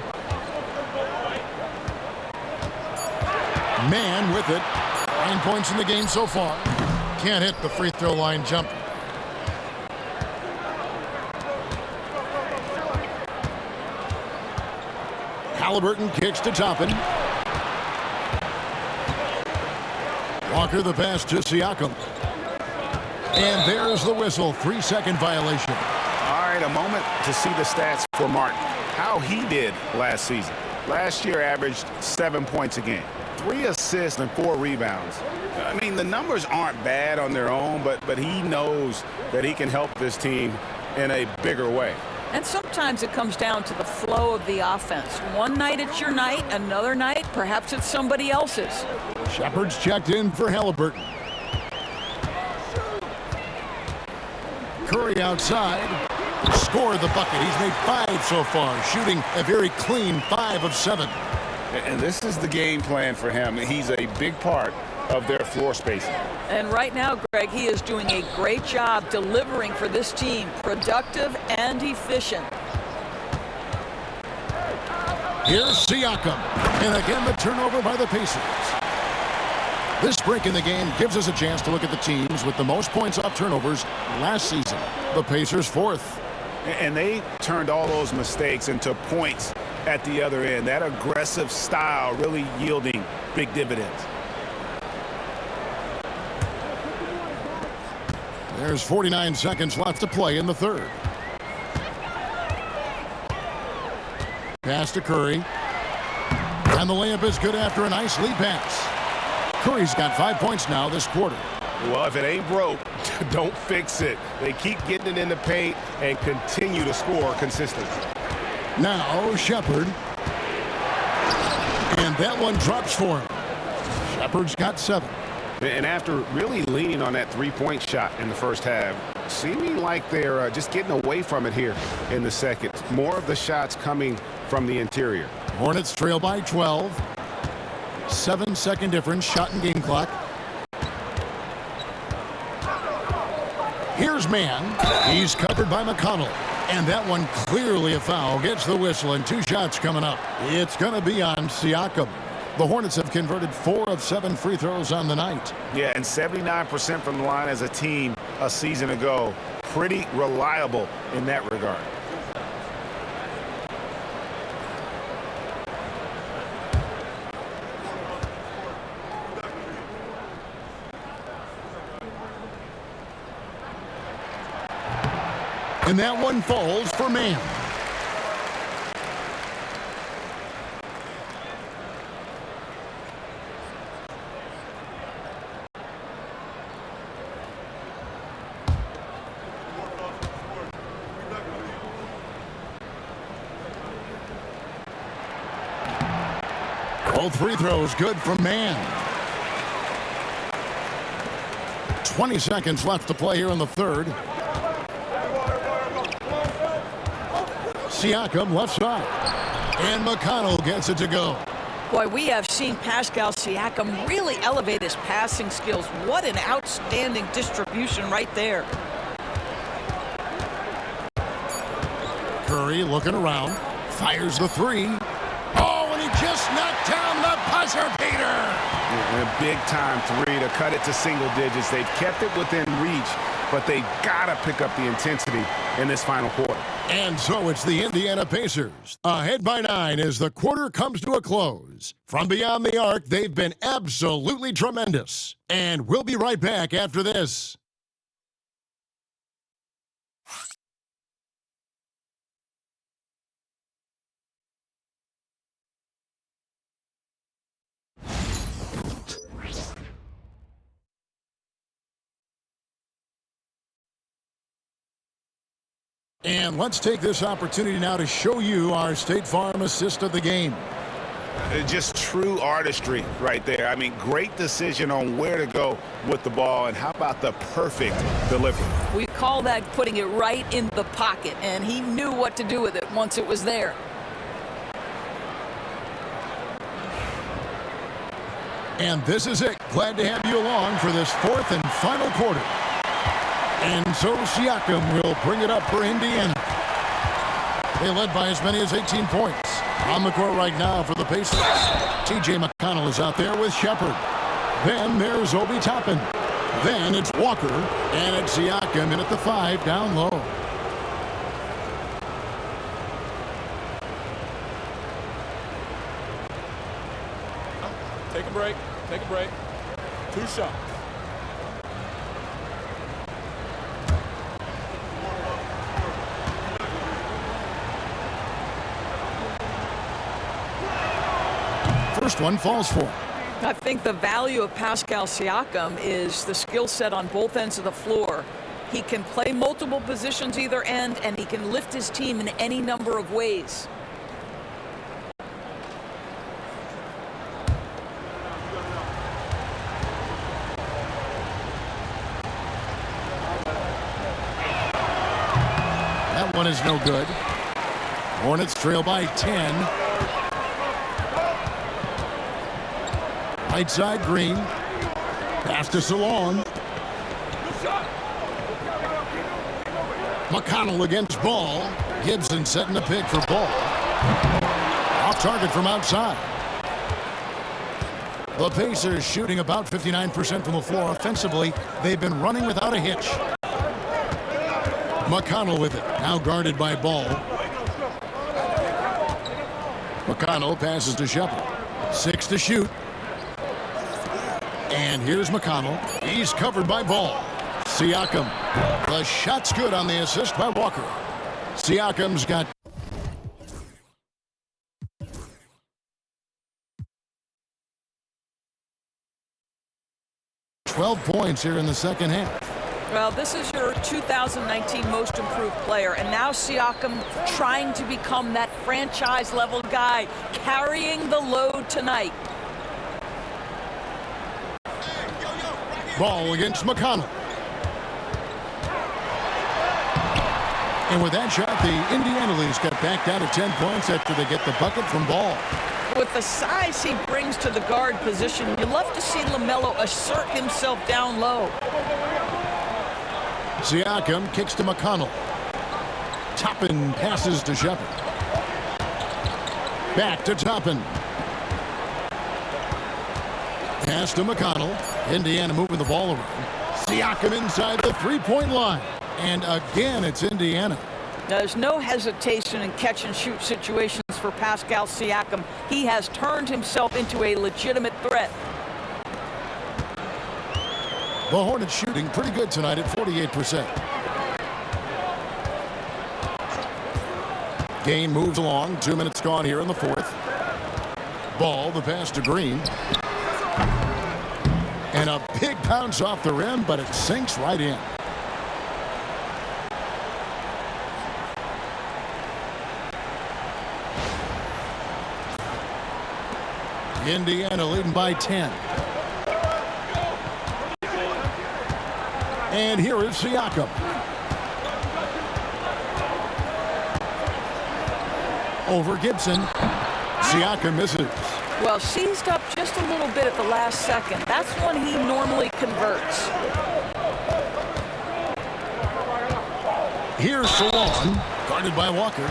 Mann with it. 9 points in the game so far. Can't hit the free throw line jumper. HALIBURTON kicks to Toppin. Walker the pass to Siakam. And there's the whistle. 3-second violation. All right, a moment to see the stats for Martin. How he did last season. Last year averaged 7 points a game. 3 assists and 4 rebounds. I mean, the numbers aren't bad on their own, but he knows that he can help this team in a bigger way. And sometimes it comes down to the flow of the offense. One night it's your night, another night perhaps it's somebody else's. Shepard's checked in for HALIBURTON. Curry outside. Scored the bucket. He's made 5 so far, shooting a very clean 5 of 7. And this is the game plan for him. He's a big part of their floor spacing. And right now, Greg, he is doing a great job delivering for this team, productive and efficient. Here's Siakam. And again, the turnover by the Pacers. This break in the game gives us a chance to look at the teams with the most points off turnovers last season. The Pacers 4th. And they turned all those mistakes into points at the other end. That aggressive style really yielding big dividends. There's 49 seconds left to play in the third. Pass to Curry. And the layup is good after a nice lead pass. Curry's got 5 points now this quarter. Well, if it ain't broke, don't fix it. They keep getting it in the paint and continue to score consistently. Now Shepard. And that one drops for him. Shepherd's got 7. And after really leaning on that three-point shot in the first half, seeming like they're just getting away from it here in the second. More of the shots coming from the interior. Hornets trail by 12. 7-second difference, shot and game clock. Here's Mann. He's covered by McConnell. And that one clearly a foul. Gets the whistle and 2 shots coming up. It's going to be on Siakam. The Hornets have converted 4 of 7 free throws on the night. Yeah, and 79% from the line as a team a season ago. Pretty reliable in that regard. And that one falls for Mann. Both free throws good from Mann. 20 seconds left to play here in the third. Siakam left side. And McConnell gets it to go. Boy, we have seen Pascal Siakam really elevate his passing skills. What an outstanding distribution right there. Curry looking around. Fires the 3. Oh, and he just knocked down the buzzer beater. A big-time 3 to cut it to single digits. They've kept it within reach, but they've got to pick up the intensity in this final quarter. And so it's the Indiana Pacers, ahead by 9 as the quarter comes to a close. From beyond the arc, they've been absolutely tremendous. And we'll be right back after this. And let's take this opportunity now to show you our State Farm assist of the game. Just true artistry right there. I mean, great decision on where to go with the ball, and how about the perfect delivery? We call that putting it right in the pocket, and he knew what to do with it once it was there. And this is it. Glad to have you along for this 4th and final quarter. And so Siakam will bring it up for Indiana. They led by as many as 18 points. On the court right now for the Pacers. T.J. McConnell is out there with Shepherd. Then there's Obi Toppin. Then it's Walker. And it's Siakam in at the 5 down low. Take a break. Take a break. 2 shots. First one falls for him. I think the value of Pascal Siakam is the skill set on both ends of the floor. He can play multiple positions either end, and he can lift his team in any number of ways. That one is no good. Hornets trail by 10. Right side, Green. Pass to Salon. McConnell against Ball. Gibson setting the pick for Ball. Off target from outside. The Pacers shooting about 59% from the floor offensively. They've been running without a hitch. McConnell with it. Now guarded by Ball. McConnell passes to Shepherd. 6 to shoot. And here's McConnell. He's covered by Ball. Siakam. The shot's good on the assist by Walker. Siakam's got 12 points here in the second half. Well, this is your 2019 most improved player, and now Siakam trying to become that franchise-level guy, carrying the load tonight. Ball against McConnell. And with that shot, the Indiana Leafs got back down to 10 points after they get the bucket from Ball. With the size he brings to the guard position, you love to see Lamelo assert himself down low. Siakam kicks to McConnell. Toppin passes to Shepherd. Back to Toppin. Pass to McConnell. Indiana moving the ball around. Siakam inside the three-point line. And again, it's Indiana. Now, there's no hesitation in catch-and-shoot situations for Pascal Siakam. He has turned himself into a legitimate threat. The Hornets shooting pretty good tonight at 48%. Game moves along. 2 minutes gone here in the fourth. Ball, the pass to Green. And a big bounce off the rim, but it sinks right in. Indiana leading by 10. And here is Siakam. Over Gibson. Siakam misses. Well, seized up just a little bit at the last second. That's when he normally converts. Here's Salon, guarded by Walker.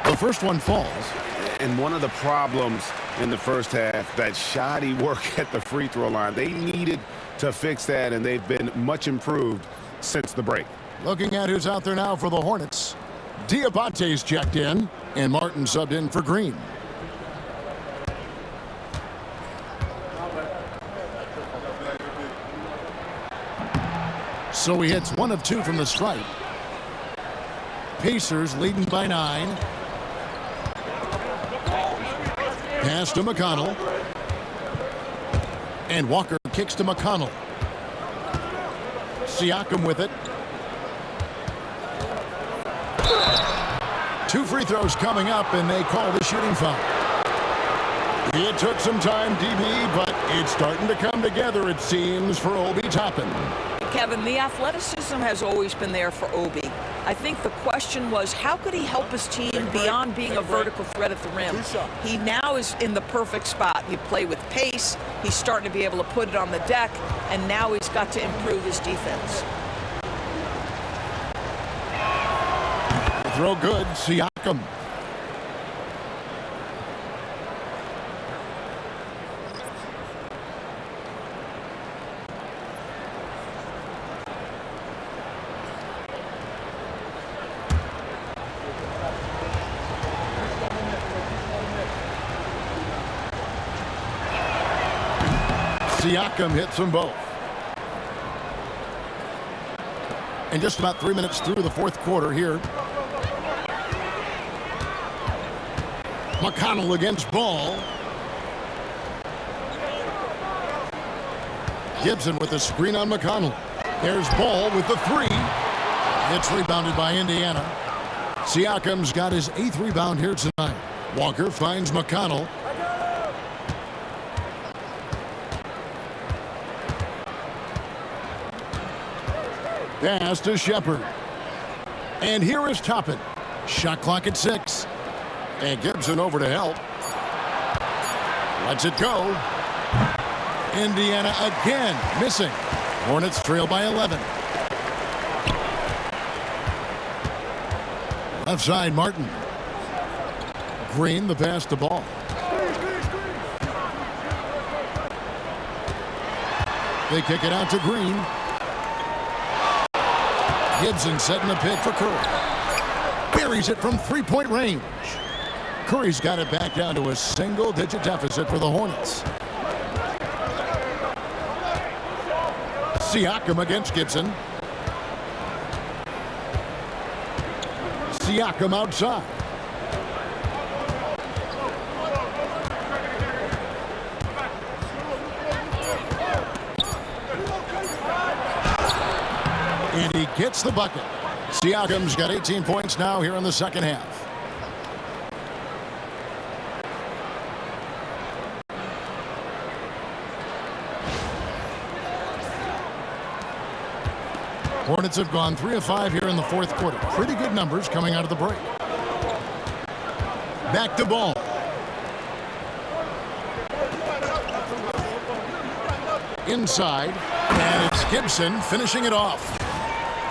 The first one falls. And one of the problems in the first half, that shoddy work at the free throw line. They needed to fix that, and they've been much improved since the break. Looking at who's out there now for the Hornets. Diabate's checked in, and Martin subbed in for Green. So he hits 1 of 2 from the stripe. Pacers leading by 9. Pass to McConnell. And Walker kicks to McConnell. Siakam with it. 2 free throws coming up, and they call the shooting foul. It took some time, DB, but it's starting to come together, it seems, for Obi Toppin. Kevin, the athleticism has always been there for Obi. I think the question was, how could he help his team beyond being a vertical threat at the rim? He now is in the perfect spot. He played with pace. He's starting to be able to put it on the deck, and now he's got to improve his defense. Throw good, Siakam. Siakam hits them both. And just about 3 minutes through the fourth quarter here. McConnell against Ball. Gibson with the screen on McConnell. There's Ball with the 3. It's rebounded by Indiana. Siakam's got his 8th rebound here tonight. Walker finds McConnell. Pass to Shepherd. And here is Toppin. Shot clock at 6. And Gibson over to help. Lets it go. Indiana again missing. Hornets trail by 11. Left side, Martin. Green, the pass to Ball. They kick it out to Green. Gibson setting the pick for Curry. Buries it from three-point range. Curry's got it back down to a single-digit deficit for the Hornets. Siakam against Gibson. Siakam outside. And he gets the bucket. Siakam's got 18 points now here in the second half. Hornets have gone 3 of 5 here in the fourth quarter. Pretty good numbers coming out of the break. Back to Ball. Inside, and it's Gibson finishing it off.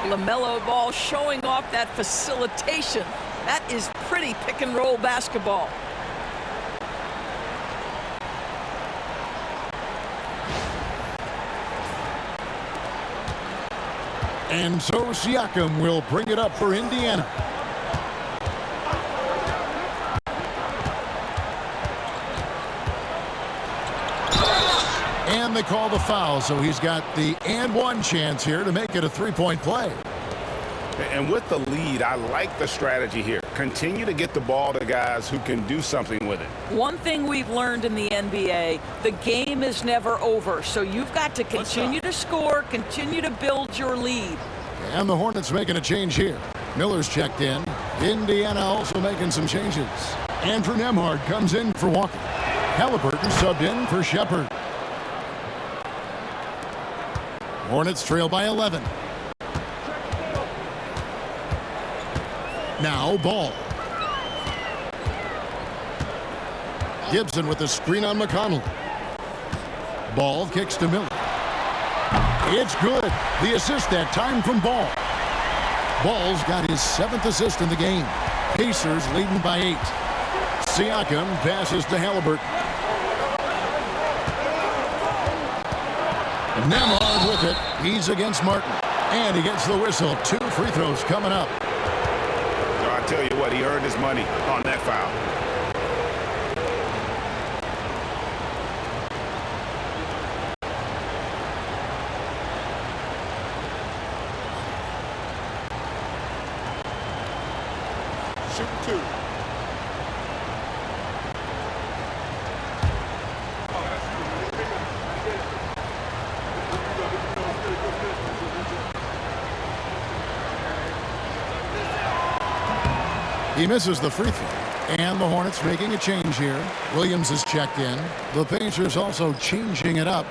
Lamelo Ball showing off that facilitation. That is pretty pick and roll basketball. And so Siakam will bring it up for Indiana. And they call the foul, so he's got the and one chance here to make it a three-point play. And with the lead, I like the strategy here. Continue to get the ball to guys who can do something with it. One thing we've learned in the NBA, the game is never over. So you've got to continue to score, continue to build your lead. And the Hornets making a change here. Miller's checked in. Indiana also making some changes. Andrew Nembhard comes in for Walker. HALIBURTON subbed in for Shepherd. Hornets trail by 11. Now Ball. Gibson with the screen on McConnell. Ball kicks to Miller. It's good. The assist that time from Ball. Ball's got his 7th assist in the game. Pacers leading by 8. Siakam passes to HALIBURTON. Nembhard with it. He's against Martin. And he gets the whistle. 2 free throws coming up. I tell you what, he earned his money on that foul. Shoot 2. He misses the free throw. And the Hornets making a change here. Williams is checked in. The Pacers also changing it up.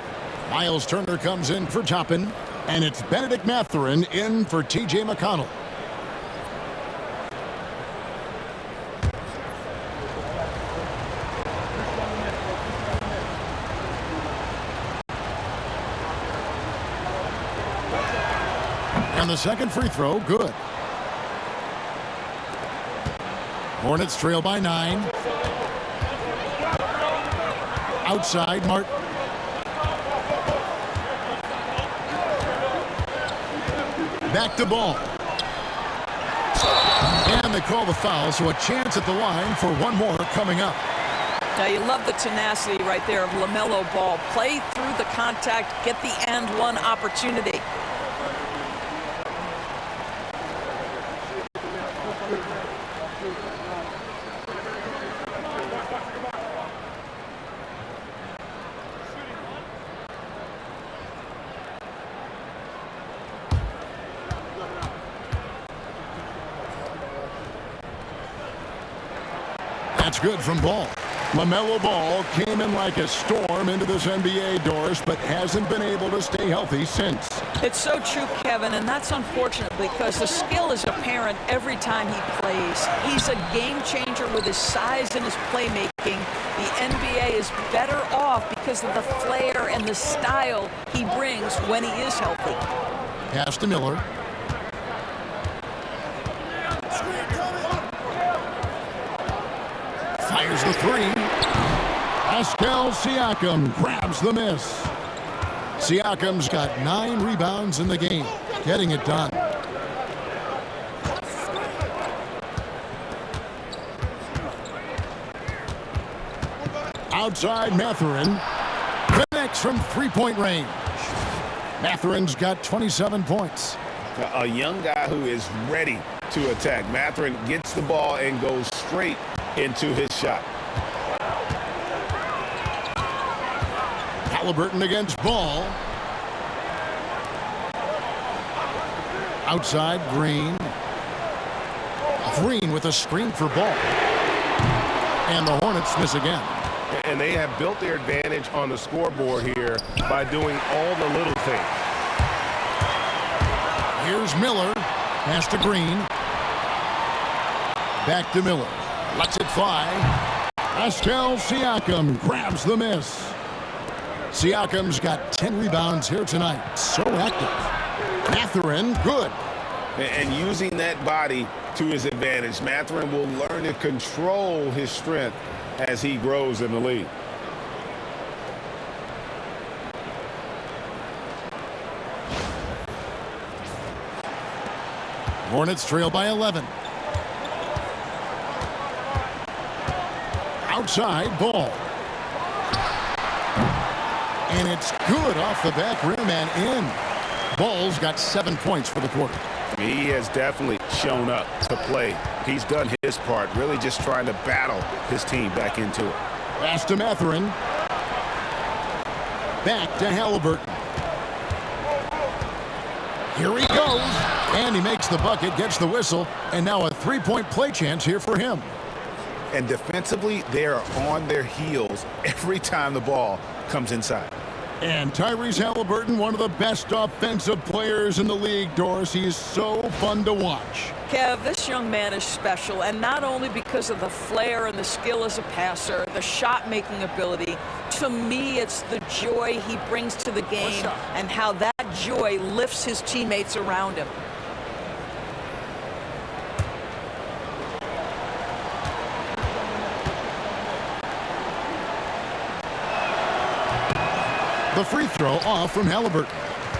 Miles Turner comes in for Toppin. And it's Bennedict Mathurin in for T.J. McConnell. And the second free throw, good. Hornets trail by 9. Outside, Martin. Back to Ball. And they call the foul, so a chance at the line for one more coming up. Now you love the tenacity right there of Lamelo Ball. Play through the contact, get the and one opportunity. That's good from Ball. Lamelo Ball came in like a storm into this NBA, Doris, but hasn't been able to stay healthy since. It's so true, Kevin, and that's unfortunate because the skill is apparent every time he plays. He's a game changer with his size and his playmaking. The NBA is better off because of the flair and the style he brings when he is healthy. Pass to Miller. Fires the three. Pascal Siakam grabs the miss. Siakam's got 9 rebounds in the game, getting it done. Outside Mathurin. Connects from three-point range. Mathurin's got 27 points. A young guy who is ready to attack. Mathurin gets the ball and goes straight into his shot. HALIBURTON against Ball. Outside, Green. Green with a screen for Ball. And the Hornets miss again. And they have built their advantage on the scoreboard here by doing all the little things. Here's Miller. Pass to Green. Back to Miller. Lets it fly. Pascal Siakam grabs the miss. Siakam's got 10 rebounds here tonight. So active. Mathurin, good. And using that body to his advantage, Mathurin will learn to control his strength as he grows in the league. Hornets trail by 11. Outside, Ball. And it's good off the back rim and in. Ball's got 7 points for the quarter. He has definitely shown up to play. He's done his part, really just trying to battle his team back into it. Pass to Mathurin. Back to HALIBURTON. Here he goes. And he makes the bucket, gets the whistle, and now a three-point play chance here for him. And defensively, they are on their heels every time the ball comes inside. And Tyrese HALIBURTON, one of the best offensive players in the league, Doris. He is so fun to watch. Kev, this young man is special, and not only because of the flair and the skill as a passer, the shot-making ability. To me, it's the joy he brings to the game and how that joy lifts his teammates around him. The free throw off from HALIBURTON.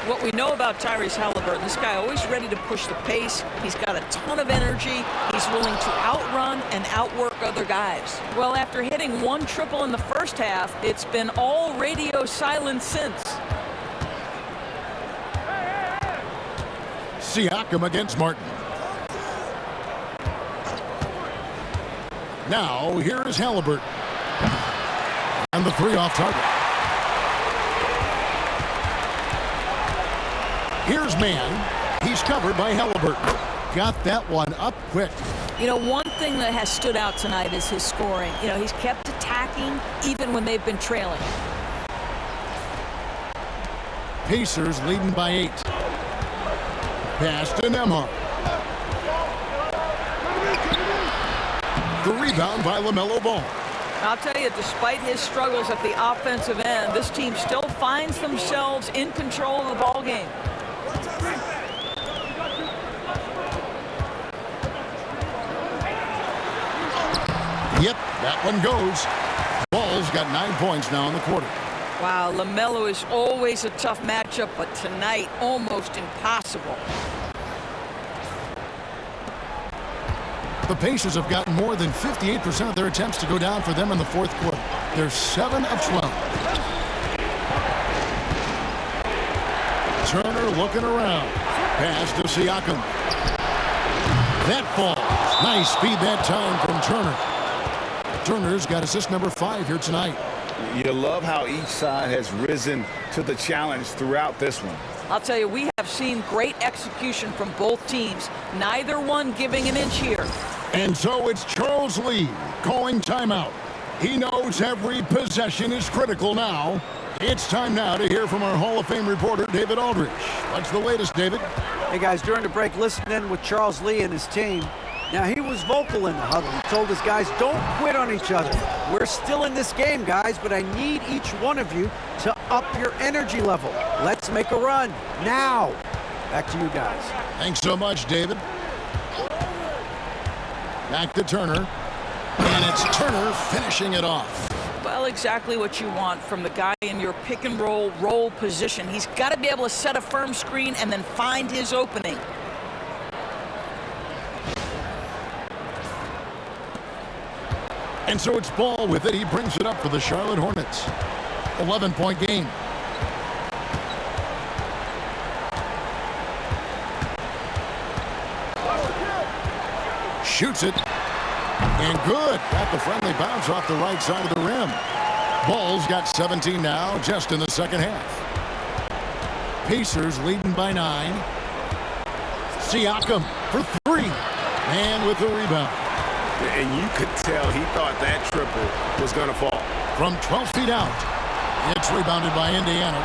What we know about Tyrese HALIBURTON, this guy always ready to push the pace. He's got a ton of energy. He's willing to outrun and outwork other guys. Well, after hitting one triple in the first half, it's been all radio silence since. Siakam against Martin. Now, here is HALIBURTON. And the three off target. Here's Mann. He's covered by HALIBURTON. Got that one up quick. You know, one thing that has stood out tonight is his scoring. You know, he's kept attacking even when they've been trailing. Pacers leading by 8. Pass to Nembhard. The rebound by LaMelo Ball. I'll tell you, despite his struggles at the offensive end, this team still finds themselves in control of the ball game. Yep, that one goes. Ball's got 9 points now in the quarter. Wow, LaMelo is always a tough matchup, but tonight, almost impossible. The Pacers have gotten more than 58% of their attempts to go down for them in the fourth quarter. They're 7 of 12. Turner looking around. Pass to Siakam. That falls. Nice speed that time from Turner. Turner's got assist number 5 here tonight. You love how each side has risen to the challenge throughout this one. I'll tell you, we have seen great execution from both teams. Neither one giving an inch here. And so it's Charles Lee calling timeout. He knows every possession is critical now. It's time now to hear from our Hall of Fame reporter, David Aldridge. What's the latest, David? Hey, guys, during the break, listening with Charles Lee and his team. Now, he was vocal in the huddle. He told his guys, don't quit on each other. We're still in this game, guys, but I need each one of you to up your energy level. Let's make a run now. Back to you guys. Thanks so much, David. Back to Turner. And it's Turner finishing it off. Well, exactly what you want from the guy in your pick and roll position. He's got to be able to set a firm screen and then find his opening. And so it's Ball with it. He brings it up for the Charlotte Hornets. 11-point game. Shoots it. And good. Got the friendly bounce off the right side of the rim. Bulls got 17 now, just in the second half. Pacers leading by 9. Siakam for 3. And with the rebound. And you could tell he thought that triple was going to fall. From 12 feet out, it's rebounded by Indiana.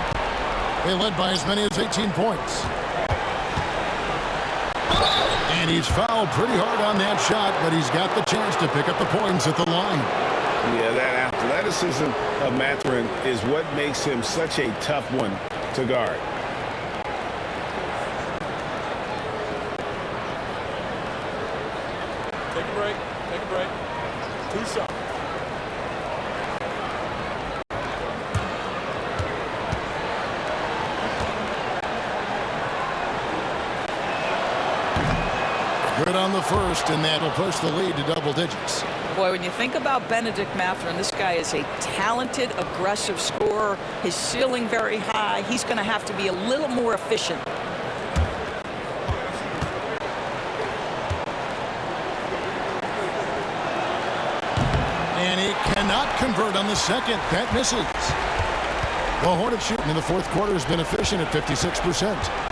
They led by as many as 18 points. And he's fouled pretty hard on that shot, but he's got the chance to pick up the points at the line. Yeah, that athleticism of Mathurin is what makes him such a tough one to guard. Take a break. Take a break. 2 shots. Good on the first, and that'll push the lead to double digits. Boy, when you think about Benedict Mathurin, this guy is a talented, aggressive scorer. His ceiling very high. He's going to have to be a little more efficient. And he cannot convert on the second. That misses. The Hornets shooting in the fourth quarter has been efficient at 56%.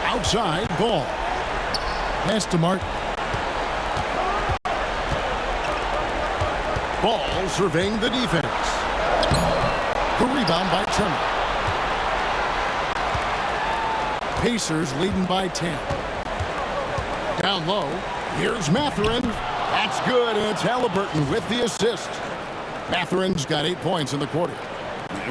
Outside, Ball. Pass to Martin. Ball surveying the defense. The rebound by Turner. Pacers leading by 10. Down low, here's Mathurin. That's good, and it's HALIBURTON with the assist. Mathurin's got 8 points in the quarter.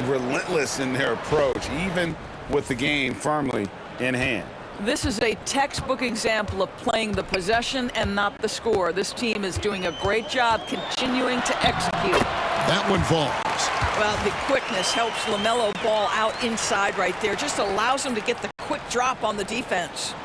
Relentless in their approach, even with the game firmly in hand. This is a textbook example of playing the possession and not the score. This team is doing a great job continuing to execute. That one falls. Well, the quickness helps Lamelo Ball out inside right there. Just allows him to get the quick drop on the defense.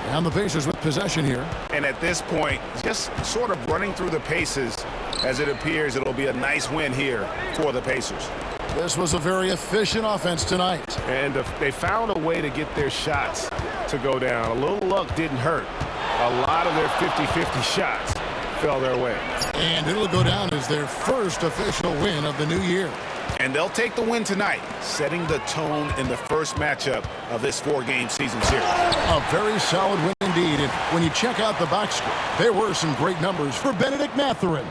And the Pacers with possession here. And at this point, just sort of running through the paces as it appears it'll be a nice win here for the Pacers. This was a very efficient offense tonight. And they found a way to get their shots to go down. A little luck didn't hurt. A lot of their 50-50 shots fell their way. And it'll go down as their first official win of the new year. And they'll take the win tonight, setting the tone in the first matchup of this 4-game season series. A very solid win indeed. And when you check out the box score, there were some great numbers for Benedict Mathurin.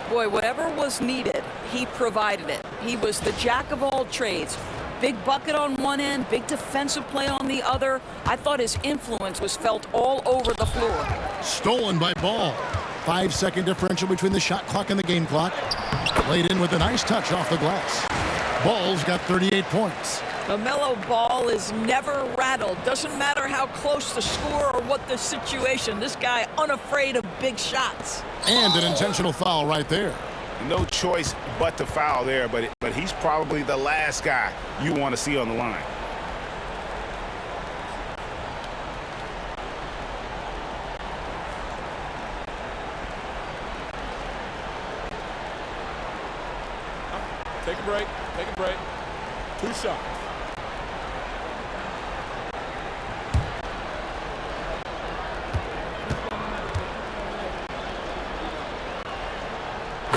Boy, whatever was needed, he provided it. He was the jack of all trades. Big bucket on one end, big defensive play on the other. I thought his influence was felt all over the floor. Stolen by Ball. 5-second differential between the shot clock and the game clock. Laid in with a nice touch off the glass. Ball's got 38 points. Lamelo Ball is never rattled. Doesn't matter how close the score or what the situation. This guy unafraid of big shots. And an intentional foul right there. No choice but to foul there, but he's probably the last guy you want to see on the line. Take a break. Take a break. 2 shots.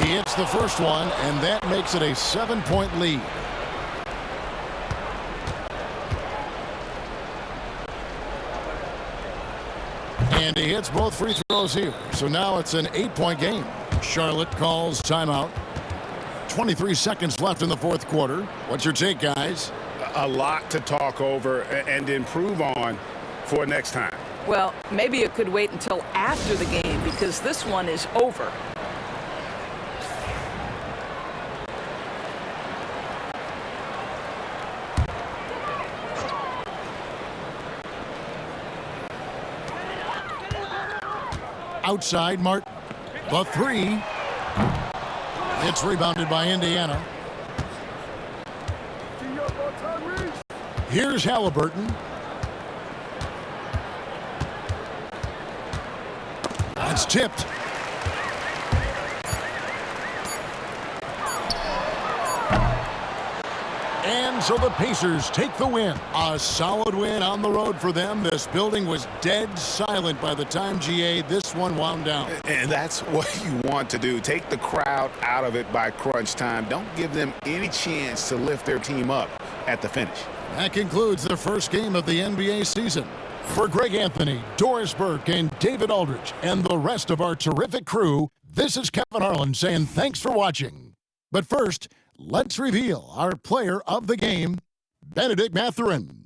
He hits the first one, and that makes it a 7-point lead. And he hits both free throws here. So now it's an 8-point game. Charlotte calls timeout. 23 seconds left in the fourth quarter. What's your take, guys? A lot to talk over and improve on for next time. Well, maybe it could wait until after the game because this one is over. Outside, Martin. The 3. It's rebounded by Indiana. Here's HALIBURTON. That's tipped. And And so the Pacers take the win. A solid win on the road for them. This building was dead silent by the time, GA, this one wound down. And that's what you want to do. Take the crowd out of it by crunch time. Don't give them any chance to lift their team up at the finish. That concludes the first game of the NBA season. For Greg Anthony, Doris Burke, and David Aldridge, and the rest of our terrific crew, this is Kevin Harlan saying thanks for watching. But first, let's reveal our player of the game, Bennedict Mathurin.